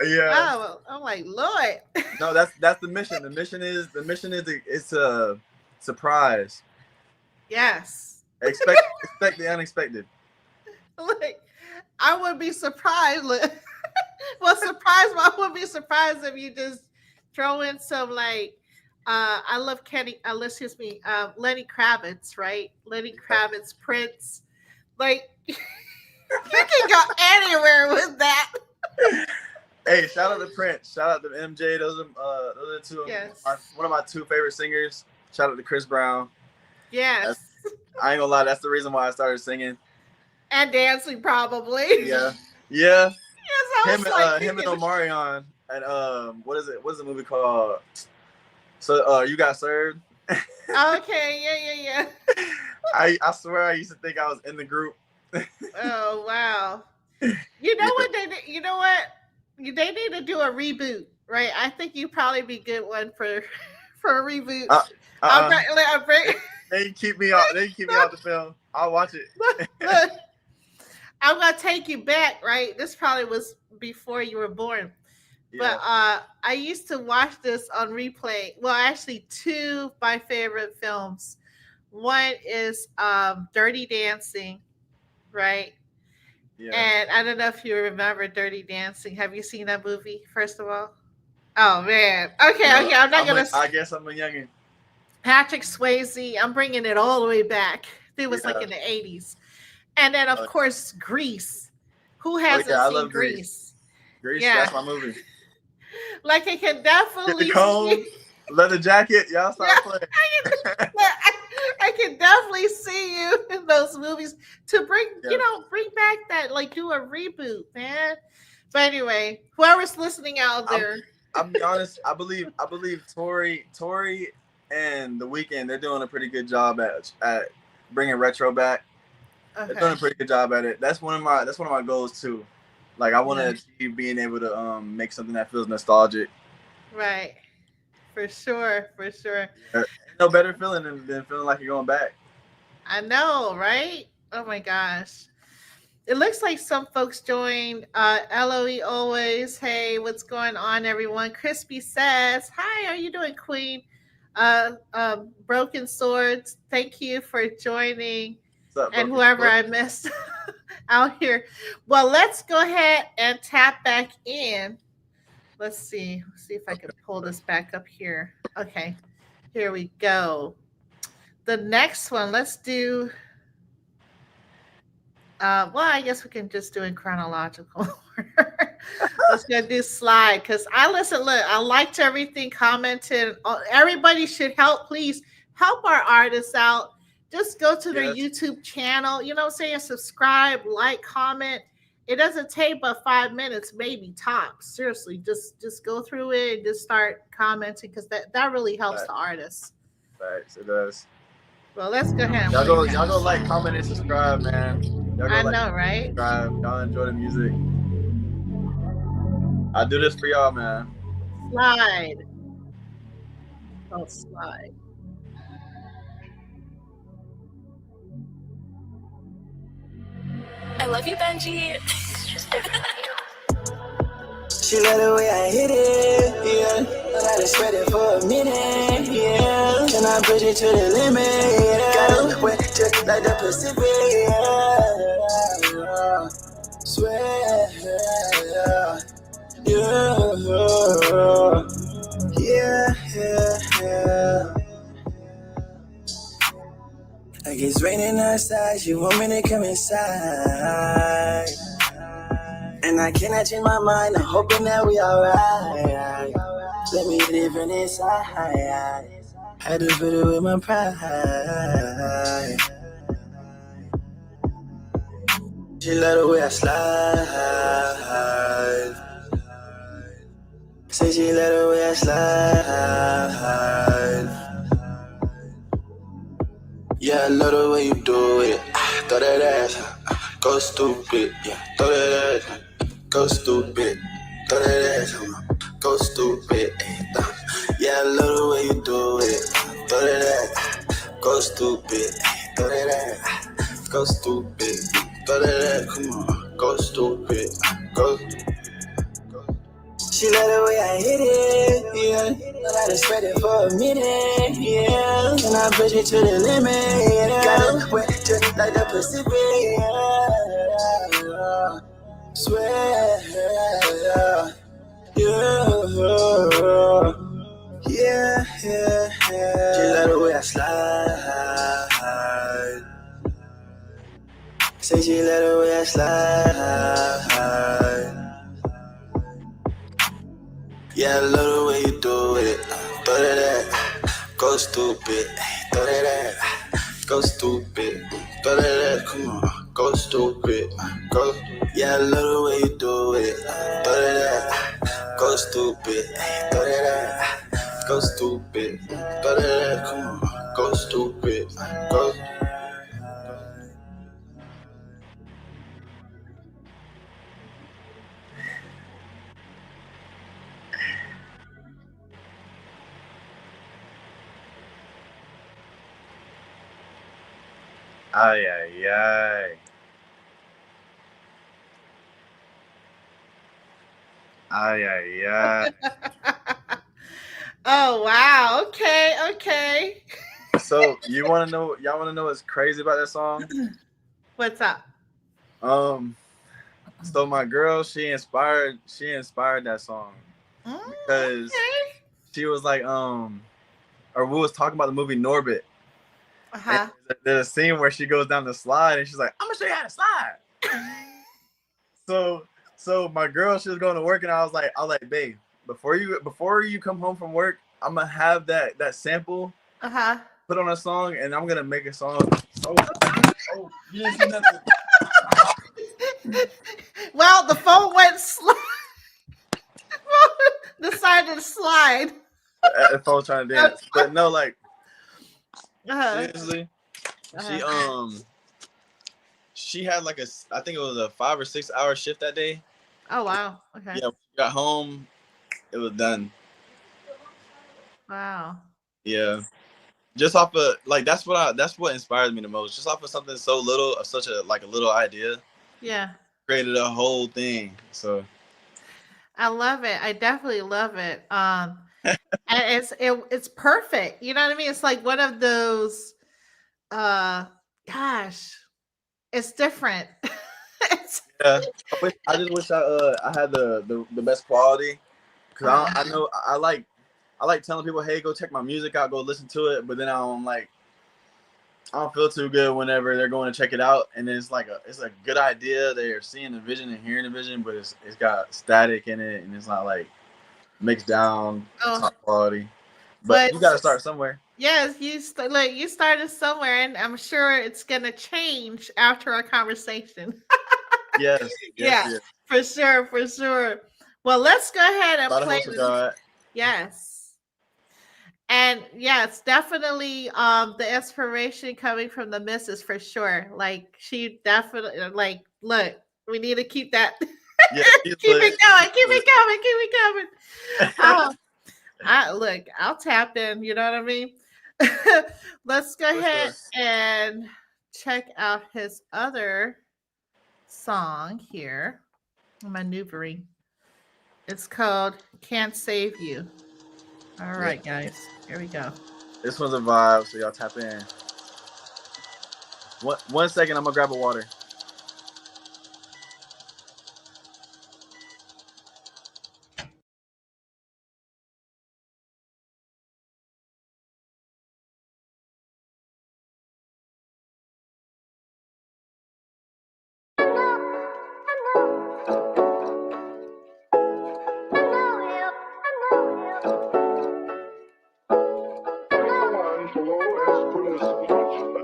Yeah. Oh, I'm like, Lord. No, that's the mission. The mission is it's a surprise. Yes. Expect the unexpected. Like, I would be surprised. Well, surprised, but I wouldn't be surprised if you just throw in some like I love Lenny Kravitz, right? Lenny Kravitz, Prince. Like you can go anywhere with that. Hey, shout out to Prince. Shout out to MJ. Those are two of Yes. one of my two favorite singers. Shout out to Chris Brown. Yes. I ain't gonna lie, that's the reason why I started singing. And dancing probably. Yeah. Yes, I was Him and Omarion and what is the movie called? So you got served. Okay, yeah. I swear I used to think I was in the group. Oh wow. You know what they did? You know what? They need to do a reboot, right? I think you'd probably be a good one for a reboot. They keep me out. They keep me out the film. I'll watch it. Look, I'm gonna take you back, right? This probably was before you were born. But I used to watch this on replay. Well, actually, two of my favorite films. One is Dirty Dancing, right? Yeah. And I don't know if you remember Dirty Dancing. Have you seen that movie, first of all? Oh, man. Okay, I'm not going to... I guess I'm a youngin'. Patrick Swayze, I'm bringing it all the way back. It was like in the 80s. And then, of course, Grease. Who hasn't I seen love Grease? Grease, Yeah. that's my movie. Like, I can definitely... Get the comb, leather jacket. Y'all stop playing. I can definitely see you in those movies to bring back that, like, do a reboot, man. But anyway, whoever's listening out there, I'll be honest. I believe Tori and The Weeknd, they're doing a pretty good job at bringing retro back. okay. They're doing a pretty good job at it. That's one of my goals too. Like I want to achieve being able to make something that feels nostalgic. Right, for sure. No better feeling than feeling like you're going back. I know, right? Oh my gosh. It looks like some folks joined. LOE always. Hey, what's going on, everyone? Crispy says, hi, how are you doing, Queen? Broken Swords, thank you for joining. What's up, And bro? whoever I missed out here. Well, let's go ahead and tap back in. Let's see if I can pull this back up here. Okay, here we go. The next one, let's do. Well, I guess we can just do in chronological order. Let's go do Slide because I liked everything, commented. Everybody should help. Please help our artists out. Just go to their YouTube channel. You know what I'm saying? Subscribe, like, comment. It doesn't take but 5 minutes, maybe tops. Seriously, just go through it and just start commenting because that really helps the artists. Thanks, it does. Well, let's go ahead. Y'all go like, comment, and subscribe, man. Y'all go I know, right? Subscribe. Y'all enjoy the music. I do this for y'all, man. Slide. Oh, Slide. I love you, Benji. It's just different. She love the way I hit it, yeah. I let it spread it for a minute, yeah. And I push it to the limit, yeah. Got it wet just like the Pacific, yeah. Swear, yeah. Like it's raining outside, you want me to come inside. And I cannot change my mind, I'm hoping that we alright. Let me hit it from inside. Had to put it with my pride. She love the way I slide. Say she love the way I slide. Yeah, I love the way you do it. Throw that ass, go stupid. Yeah, throw that ass, go stupid. Throw that ass, go stupid. do it. Throw that, go stupid. Throw that, go stupid. Throw that, come on, go stupid. Go. She love the way I hit it, yeah. I done spread it for a minute, yeah. And I push it to the limit, yeah. Got it wet just like the Pacific, yeah. Swear, yeah. She love the way I slide. Say she love the way I slide. Yeah, I love the way you do it. Throw that, go stupid. Throw that, go stupid. Throw that, come on, go stupid. Go. Yeah, I love the way you do it. Throw that, go stupid. Throw that, go stupid. Throw that, come on, go stupid. Go. Ay, ay, ay. Ay, ay, ay. Oh wow. Okay. So y'all want to know what's crazy about that song? What's up? So my girl, she inspired that song because Okay. she was like, or we was talking about the movie Norbit. Uh-huh. And there's a scene where she goes down the slide and she's like, I'm gonna show you how to slide. So my girl, she was going to work and I was like, babe, before you come home from work, I'm gonna have that sample Uh-huh. put on a song and I'm gonna make a song. Oh, you didn't see nothing. Well, the phone went decided to slide. If I was trying to dance, but no, like Uh-huh. seriously, Uh-huh. she had like I think it was a 5 or 6 hour shift that day. Oh wow. Okay. Yeah, when she got home, it was done. Wow. Yeah, just off of like that's what inspired me the most. Just off of something so little, of such a little idea, Yeah. created a whole thing. So I love it. I definitely love it. And it's perfect. You know what I mean? It's like one of those gosh, it's different. It's yeah, I just wish I had the best quality, because I know I like telling people, hey, go check my music out, go listen to it, but then I don't feel too good whenever they're going to check it out, and it's it's a good idea. They're seeing the vision and hearing the vision, but it's got static in it, and it's not like mixed down top quality. But you got to start somewhere. yes, you started somewhere, and I'm sure it's gonna change after our conversation. Yes. Yeah. For sure. Well, let's go ahead and play This. this. Yes. And yes, definitely the inspiration coming from the missus for sure. Like she definitely look, we need to keep that Yeah, keep it going. I'll tap in, you know what I mean? Let's go ahead and check out his other song here. Maneuvering. It's called Can't Save You. All right, guys. Here we go. This one's a vibe, so y'all tap in. One second, I'm gonna grab a water.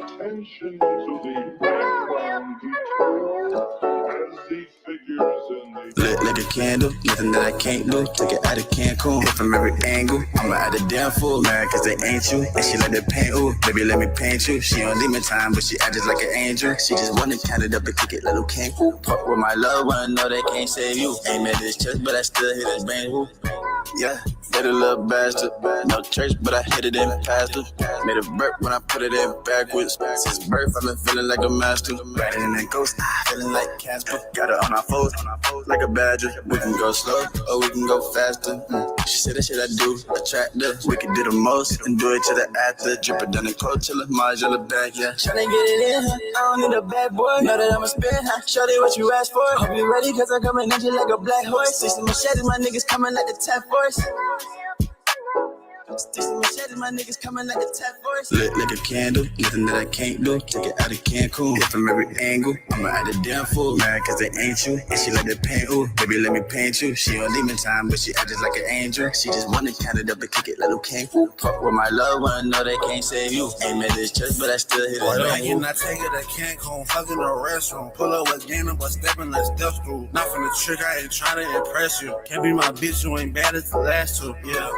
Attention to the background detail as he figures in the Lit like a candle, nothing that I can't do. Took it out of Cancun, from every angle. I'm out of damn fool, man, cause they ain't you. And she like to paint, ooh, baby, let me paint you. She on demon time, but she act just like an angel. She just wanna count it up and kick it, little can't. Fuck with my love, wanna know they can't save you. Ain't made this church, but I still hit this bang, woo. Yeah, Dirty little bastard. No church, but I hit it in pastor. Made a burp when I put it in backwards. Since birth, I've been feeling like a master. Riding in that ghost, feeling like Casper. Got it on my foes, like a badger. We can go slow, or we can go faster. She said that shit I do, attractive. We can do the most and do it to the after. Drip it down the Coachella, Maj on the back, yeah. Tryna get it in, huh? I don't need a bad boy. Know that I'm a spin, huh? Show you what you asked for. Hope you ready, cause I'm coming at you like a black horse. 60 machetes, my niggas coming like the Task Force. 60 machetes, my niggas coming like a Task Force. Lit like a candle, nothing that I can't do. Take it out of Cancun, hit from every angle. I'ma act a damn fool, mad cause they ain't you. And she like to paint, ooh, baby let me paint you. She on demon time, but she act just like an angel. She just wanna count it up and kick it like Luke King. Fuck with my loved one, know they can't save you. Ain't made this church, but I still hit it. And I take it to Cancun, fuck in the restroom. Pull up with Gainer, but stepping like step through. Not from the trick, I ain't trying to impress you. Can't be my bitch, you ain't bad as the last two, yeah.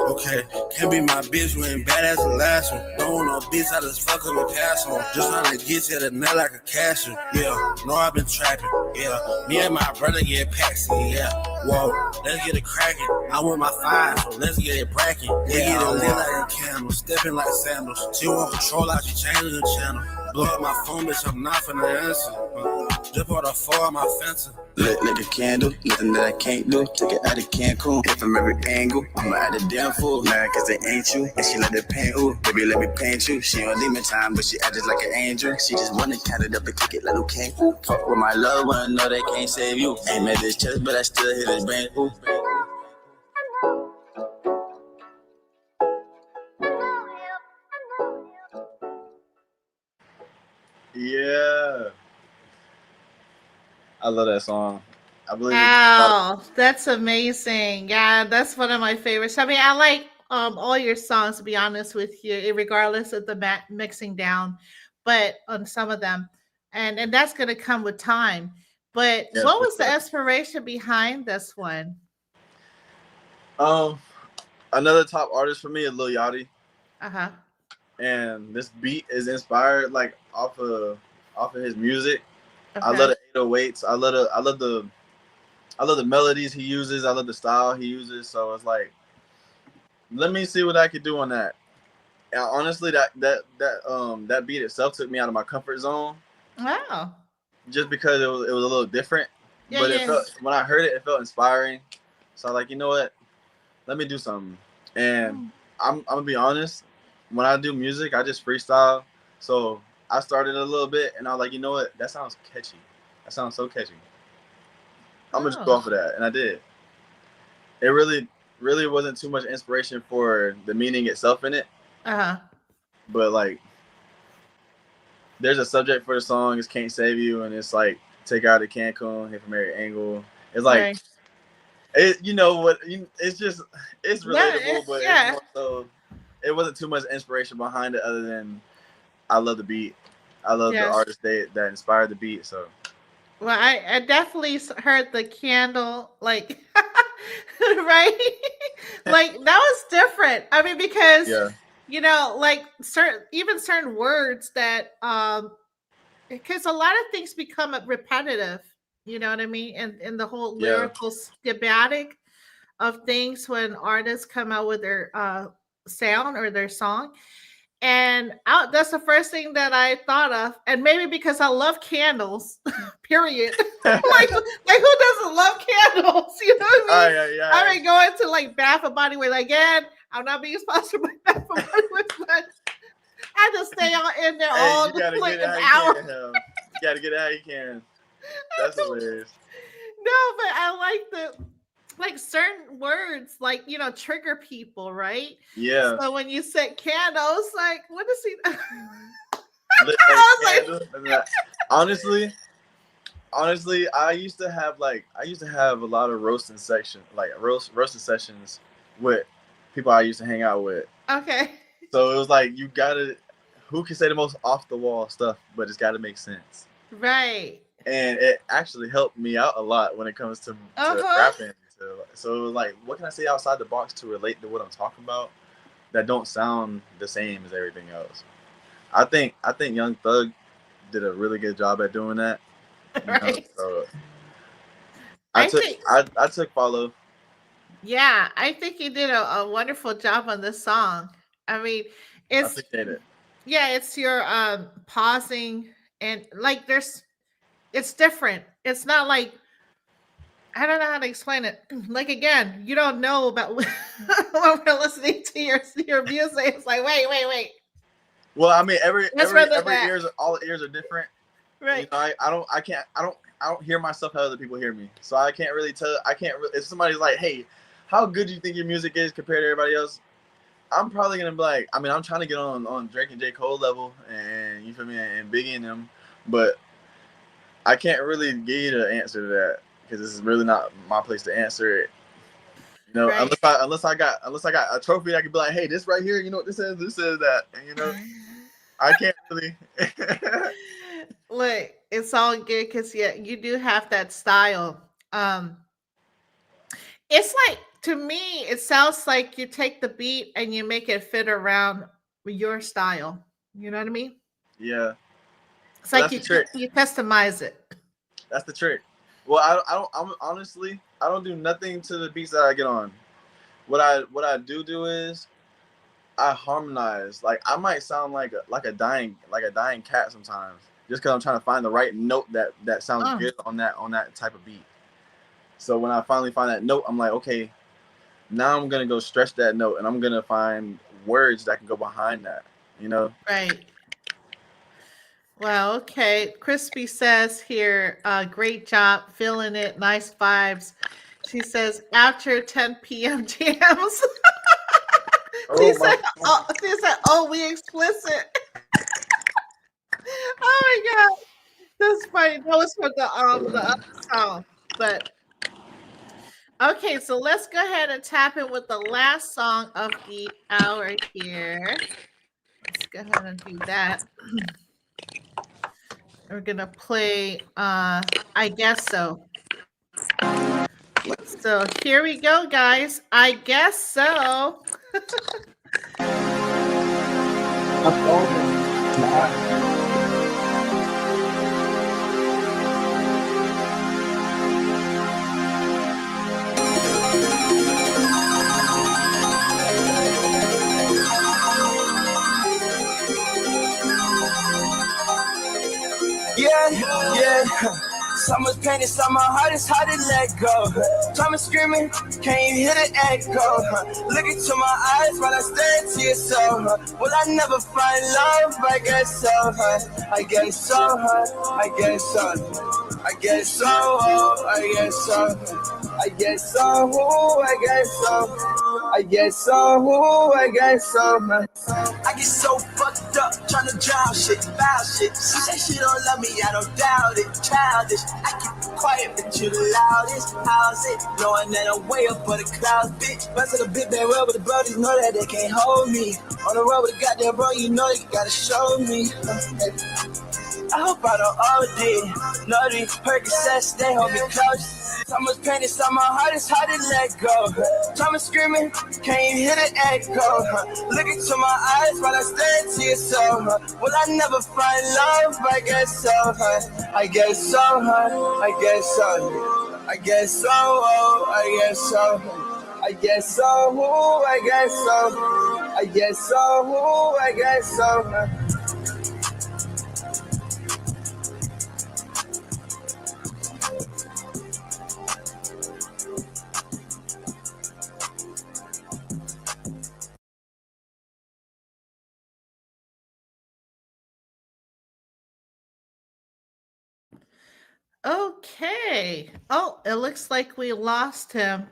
Okay, can't be my bitch, you ain't bad as the last one. Don't want no bitch, I just fuck up and pass on. Just trying to get you the net like a cashier, yeah. Know I've been trapping, yeah. Me and my brother get paxy, yeah. Whoa, let's get it cracking. I'm with my five, so let's get it bracking. We get it lit like a candle, stepping like sandals. She want control like she changing the channel. Blow up my phone, bitch, I'm not finna answer. Drip on the floor of my fence. Lit like a candle, nothing that I can't do. Take it out of Cancun, hit from every angle. I'ma act a damn fool, mad cause they ain't you. And she like to paint, ooh, baby let me paint you. She on demon time, but she act just like an angel. She just wanna count it up and kick it like Luke King. Fuck with my loved one, know they can't save you. Ain't made this chest, but I still hit his brain, ooh. Yeah. I love that song. I believe Wow, that's amazing. Yeah, that's one of my favorites. I mean, I like all your songs to be honest with you, regardless of the mixing down, but on some of them, and that's gonna come with time. But Yeah, what for was the sure. inspiration behind this one? Another top artist for me is Lil Yachty, Uh huh. and this beat is inspired like off of his music. I Okay. love the 808s. I love the melodies he uses. I love the style he uses. So it's like, let me see what I could do on that. And honestly, that beat itself took me out of my comfort zone Wow. just because it was a little different. Yeah, But yeah. when I heard it, it felt inspiring. So I'm like, you know what? Let me do something. And I'm gonna be honest. When I do music, I just freestyle. So I started a little bit, and I was like, you know what? That sounds catchy. That sounds so catchy. I'm gonna just go Oh. off of that, and I did. It really wasn't too much inspiration for the meaning itself in it, Uh huh. but like, there's a subject for the song. It's "Can't Save You," and it's like take out of Cancun, hit from every angle. It's like Right. you know what? It's just it's Yeah. relatable, but it's Yeah. more so. It wasn't too much inspiration behind it, other than I love the beat. I love the Yes. artist that inspired the beat. So Well, I definitely heard the candle, like, right? Like, that was different. I mean, because, yeah, like certain words that, because a lot of things become repetitive, you know what I mean? And the whole yeah, lyrical schematic of things when artists come out with their sound or their song. And that's the first thing that I thought of. And maybe because I love candles, period. like who doesn't love candles? You know what I mean? yeah. I mean, going to like Bath and Body Works again. I'm not being sponsored by Bath and Body Works, but I just stay out in there Hey, all you gotta like get an it how hour. you can. Hell. You gotta get it how you can. That's hilarious. No, but I like certain words, like trigger people, right? Yeah. So when you said candles, like, what is he? Lit I was that like, candle and that- honestly, I used to have a lot of roasting sessions with people I used to hang out with. okay, So it was like who can say the most off the wall stuff, but it's gotta make sense. right. And it actually helped me out a lot when it comes to rapping. So it was like, what can I say outside the box to relate to what I'm talking about that don't sound the same as everything else? I think Young Thug did a really good job at doing that. Right. So I I took think I took follow. Yeah, I think you did a wonderful job on this song. I mean, I it's appreciate it. yeah, it's your pausing and like it's different. It's not like I don't know how to explain it. Like again, you don't know about when we're listening to your music. It's like wait. Well, I mean, every Let's every run every that. ears, all ears are different. You Right. know, I don't hear myself how other people hear me. So I can't really tell. I can't really. If somebody's like, "Hey, how good do you think your music is compared to everybody else?" I'm probably gonna be like, I mean, I'm trying to get on Drake and J Cole level, and you feel me, and Biggie and them, but I can't really give you the answer to that because this is really not my place to answer it. You know, Right. unless I got a trophy, that I could be like, hey, this right here, you know what this is? This is that, and you know, I can't really. Look, it's all good because yeah, you do have that style. Um, it's like to me, it sounds like you take the beat and you make it fit around your style. You know what I mean? Yeah, It's but like that's the trick. you customize it. That's the trick. Well, I don't. I'm honestly, I don't do nothing to the beats that I get on. What I do is I harmonize. Like I might sound like a dying cat sometimes, just because I'm trying to find the right note that sounds Oh, good on that type of beat. So when I finally find that note, I'm like, okay, now I'm gonna go stretch that note, and I'm gonna find words that can go behind that. You know? right. Well, okay. Crispy says here, great job, feeling it, nice vibes. She says after 10 p.m. jams. Oh my! She said, oh, we explicit. Oh my god, that's funny. That was for the other song. But okay, so let's go ahead and tap in with the last song of the hour here. Let's go ahead and do that. We're gonna play I guess so. So here we go, guys. I guess so. Yeah, yeah. Summer's painted, summer heart is hard to let go. Summer screaming, can't you hear the echo? Look into my eyes while I stare into your soul. Will I never find love? I guess so. I guess so. I guess so. I guess so. I guess so. I guess so. I guess so. I guess so. I guess so. I get so fucked up trying to drown shit, foul shit. She say she don't love me, I don't doubt it. Childish, I keep it quiet, but you the loudest. How's it? Knowing that I'm way up for the clouds, bitch. Rest of the big bad world, but the brothers know that they can't hold me. On the road with a goddamn bro, you know you gotta show me. I hope I don't OD. No, these Percocets, they hold me close. Summer's painted, summer heart is hard to let go. Summer screaming, can't you hear the echo? Look into my eyes while I stare into your soul. Will I never find love? I guess so. I guess so. I guess so. I guess so. I guess so. I guess so. I guess so. I guess so. I guess so. Okay. Oh, it looks like we lost him.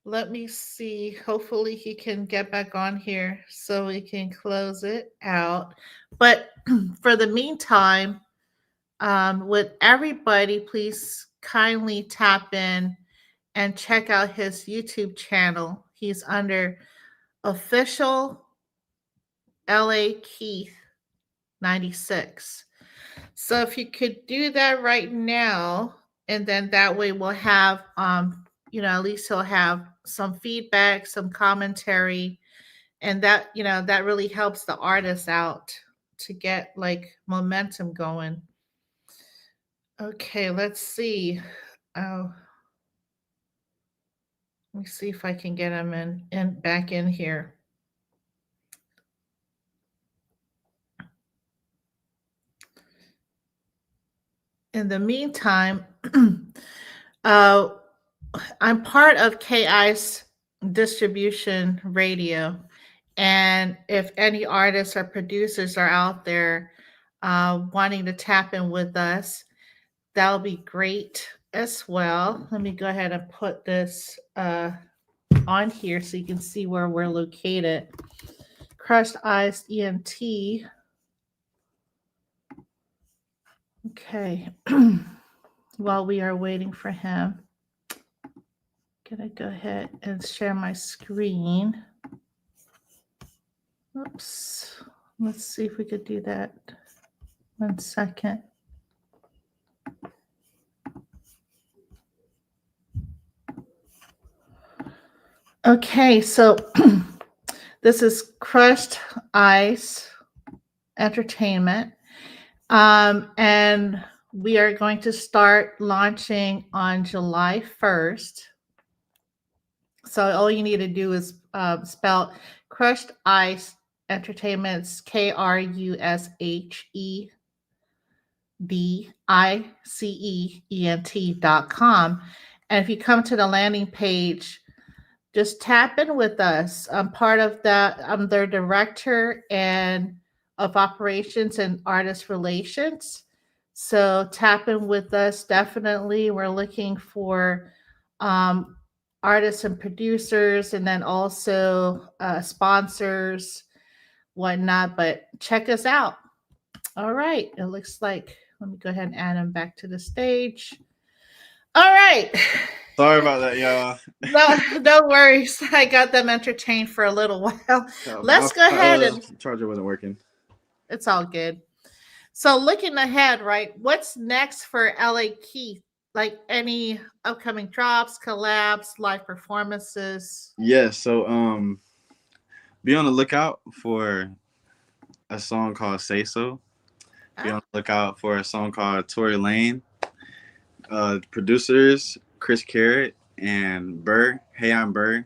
Let me see. Hopefully, he can get back on here so we can close it out. But for the meantime, would everybody please kindly tap in and check out his YouTube channel? He's under official LA Keith 96. So if you could do that right now, and then that way we'll have at least he'll have some feedback, some commentary, and that that really helps the artist out to get like momentum going. Okay, let's see. Oh, Let me see if I can get him in back in here. In the meantime, uh, I'm part of KI's distribution radio. And if any artists or producers are out there wanting to tap in with us, that'll be great as well. Let me go ahead and put this on here so you can see where we're located. Crushed Ice ENT. Okay. While we are waiting for him, can I go ahead and share my screen? Oops. Let's see if we could do that. 1 second. Okay, so this is Crushed Ice Entertainment. And we are going to start launching on July 1st. So all you need to do is spell Crushed Ice Entertainment's KRUSHEDICEENT.com. And if you come to the landing page, just tap in with us. I'm part of that. I'm their director and of operations and artist relations. So tap in with us. Definitely. We're looking for artists and producers, and then also sponsors, whatnot. But check us out. All right. It looks like, let me go ahead and add him back to the stage. All right. Sorry about that, y'all. No worries. I got them entertained for a little while. Let's go ahead and charger wasn't working. it's all good. So looking ahead, right? What's next for LA Keith? Like any upcoming drops, collabs, live performances? Yes, so be on the lookout for a song called Say So. Be on the lookout for a song called Tory Lane. Producers Chris Carrot and Burr. Hey, I'm Burr.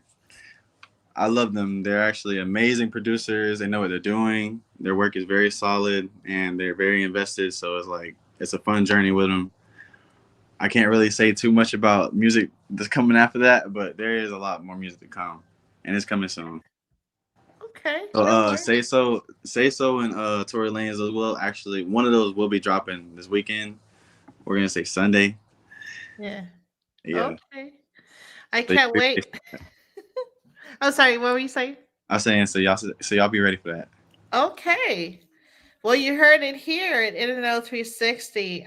I love them. They're actually amazing producers. They know what they're doing. Their work is very solid and they're very invested. So it's a fun journey with them. I can't really say too much about music that's coming after that, but there is a lot more music to come, and it's coming soon. Okay. So Say So and Tory Lanez as well. Actually, one of those will be dropping this weekend. We're gonna say Sunday. Yeah. Yeah. Okay. I can't wait. I'm sorry, what were you saying? I was saying so y'all be ready for that. Okay. Well, you heard it here at Internet 360.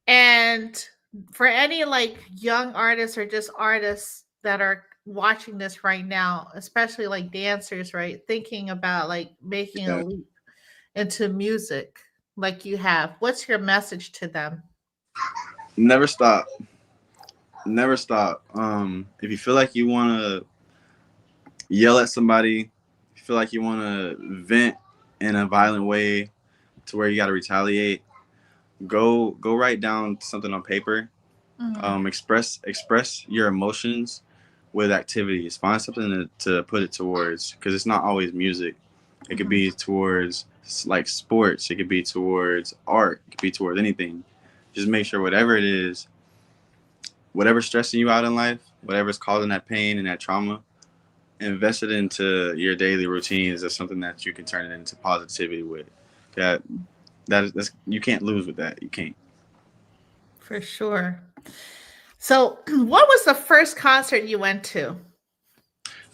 And for any like young artists or just artists that are watching this right now, especially like dancers, right? Thinking about like making a leap into music like you have. What's your message to them? Never stop. Never stop. If you feel like you want to yell at somebody, if you feel like you want to vent in a violent way to where you got to retaliate, go write down something on paper. Mm-hmm. Express your emotions with activities. Find something to put it towards, because it's not always music. It could be towards like sports. It could be towards art. It could be towards anything. Just make sure whatever it is, whatever's stressing you out in life, whatever's causing that pain and that trauma, invest it into your daily routines as something that you can turn it into positivity with. That's you can't lose with that. You can't. For sure. So, what was the first concert you went to?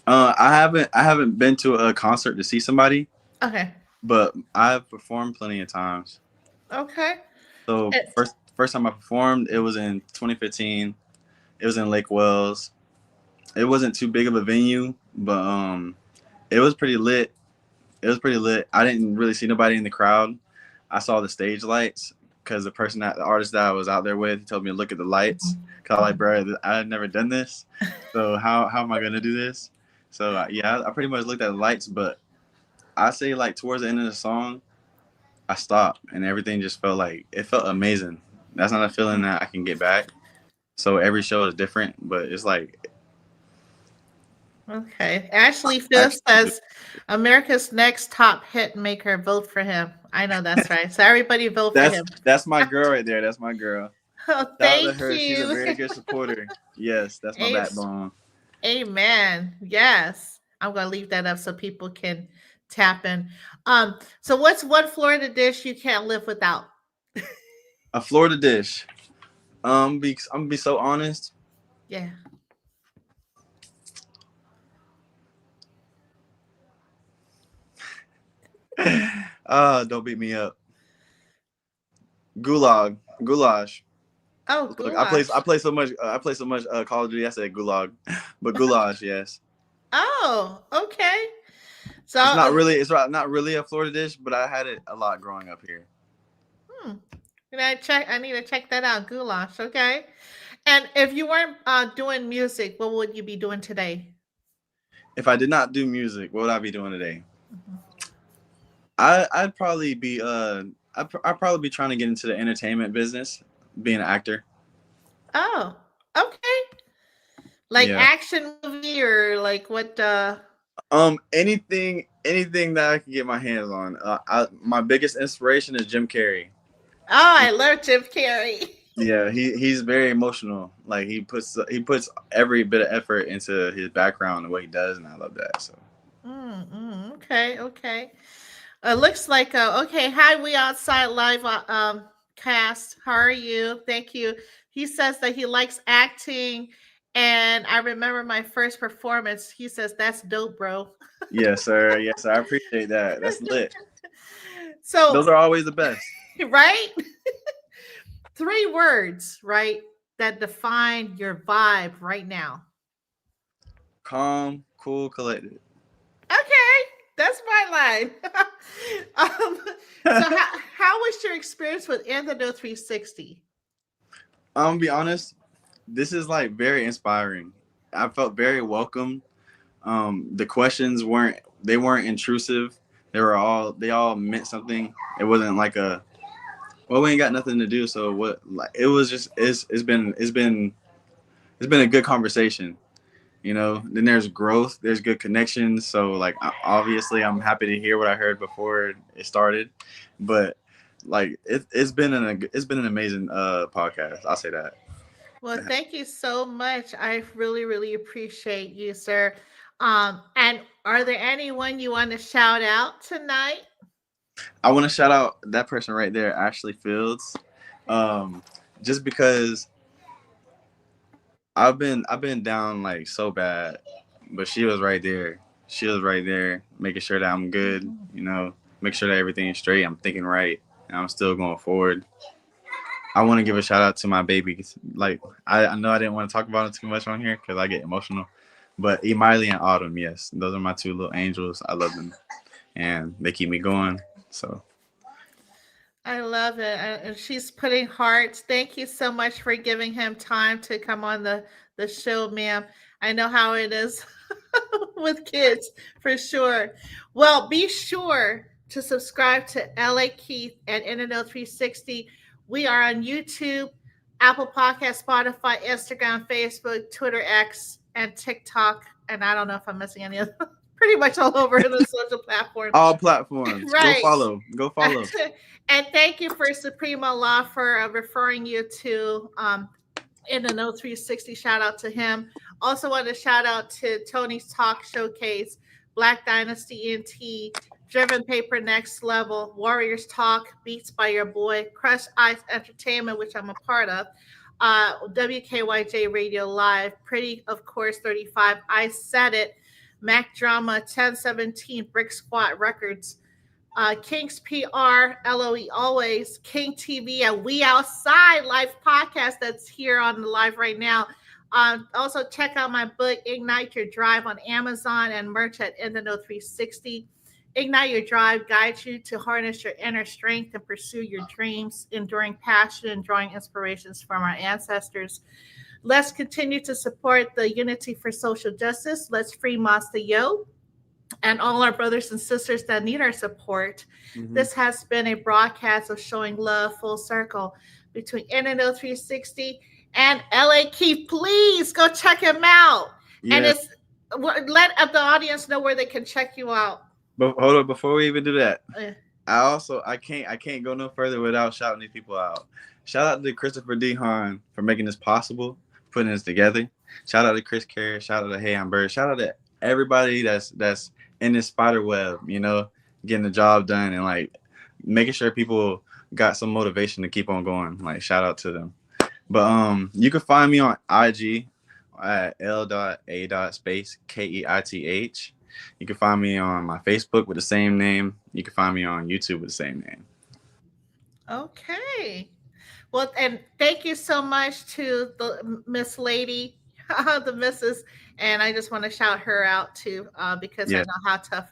I haven't been to a concert to see somebody. Okay. But I've performed plenty of times. Okay. So first time I performed, it was in 2015. It was in Lake Wells. It wasn't too big of a venue, but it was pretty lit. I didn't really see nobody in the crowd. I saw the stage lights because the artist that I was out there with, he told me to look at the lights. Cause I was like, bro, I had never done this, so how am I gonna do this? So yeah, I pretty much looked at the lights, but I say like towards the end of the song, I stopped and everything just felt amazing. That's not a feeling that I can get back. So every show is different, but it's like Okay. Ashley Phil says America's Next Top Hit Maker. Vote for him. I know that's right. So everybody vote for him. That's my girl right there. That's my girl. Oh, Shout out to thank her. She's a you. very good supporter. Yes, that's my Ace. backbone. Amen. Yes. I'm gonna leave that up so people can tap in. So what's one Florida dish you can't live without? A Florida dish. I'm gonna be so honest. Yeah. Don't beat me up. Goulash. Oh, Look, goulash. I play so much Call of Duty. I said gulag, but goulash, yes. Oh, okay. So It's not really a Florida dish, but I had it a lot growing up here. I need to check that out. Goulash, okay. And if you weren't doing music, what would you be doing today? If I did not do music, what would I be doing today? Mhm. I'd probably be I'd probably be trying to get into the entertainment business, being an actor. Oh, okay. Like Yeah. action movie or like what? Anything that I can get my hands on. My biggest inspiration is Jim Carrey. Oh, I love Jim Carrey. Yeah, he's very emotional. Like he puts every bit of effort into his background and what he does, and I love that. So Okay. Looks like okay. Hi, we outside live cast. How are you? Thank you. He says that he likes acting, and I remember my first performance. He says that's dope, bro. yes, sir. Yes, sir. I appreciate that. That's lit. So Those are always the best. right, 3 words, right, that define your vibe right now. Calm, cool, collected. Okay, that's my line. So how was your experience with Antidote 360? I'm gonna be honest. This is like very inspiring. I felt very welcome. The questions weren't intrusive. They all meant something. It wasn't like we ain't got nothing to do. So what? Like it was just it's been a good conversation. You know. Then there's growth. There's good connections. So like obviously I'm happy to hear what I heard before it started, but like it's been an amazing podcast. I'll say that. Well, thank you so much. I really, really appreciate you, sir. And are there anyone you want to shout out tonight? I want to shout out that person right there, Ashley Fields, just because I've been down like so bad, but she was right there. She was right there, making sure that I'm good. You know, make sure that everything is straight. I'm thinking right, and I'm still going forward. I want to give a shout out to my babies. Like I know I didn't want to talk about it too much on here because I get emotional, but Emiley and Autumn, yes, those are my 2 little angels. I love them, and they keep me going. So I love it. And she's putting hearts. Thank you so much for giving him time to come on the show, ma'am. I know how it is with kids for sure. Well, be sure to subscribe to LA Keith and Internet 360. We are on YouTube, Apple Podcast, Spotify, Instagram, Facebook, Twitter, X, and TikTok. And I don't know if I'm missing any of them. Pretty much all over the social platforms. all platforms. Right. Go follow. And thank you for Supremo Law for referring you to In the Know 360. Shout out to him. Also want to shout out to Tony's Talk Showcase, Black Dynasty ENT, Driven Paper Next Level, Warriors Talk, Beats by Your Boy, Crush Ice Entertainment, which I'm a part of, WKYJ Radio Live, Pretty, of course, 35, I Said It, Mac Drama, 1017, Brick Squad Records, King's PR, LOE Always, King TV, and We Outside live podcast that's here on the live right now. Also, check out my book, Ignite Your Drive, on Amazon and merch at In the Know 360. Ignite Your Drive guides you to harness your inner strength and pursue your dreams, enduring passion and drawing inspirations from our ancestors. Let's continue to support the Unity for Social Justice. Let's free Master Yo and all our brothers and sisters that need our support. Mm-hmm. This has been a broadcast of showing love full circle between Internet 360 and LA Keith. Please go check him out. Yes. And Let the audience know where they can check you out. But hold on, before we even do that, Uh, I can't go no further without shouting these people out. Shout out to Christopher D. Hahn for making this possible, putting this together. Shout out to Chris Carey. Shout out to Hey I'm Bird. Shout out to everybody that's in this spider web, you know, getting the job done and like making sure people got some motivation to keep on going. Like shout out to them. But you can find me on IG at l.a.space KEITH. You can find me on my Facebook with the same name. You can find me on YouTube with the same name. Okay. Well, and thank you so much to the Miss Lady, the Mrs. And I just want to shout her out too, because I Yeah. know how tough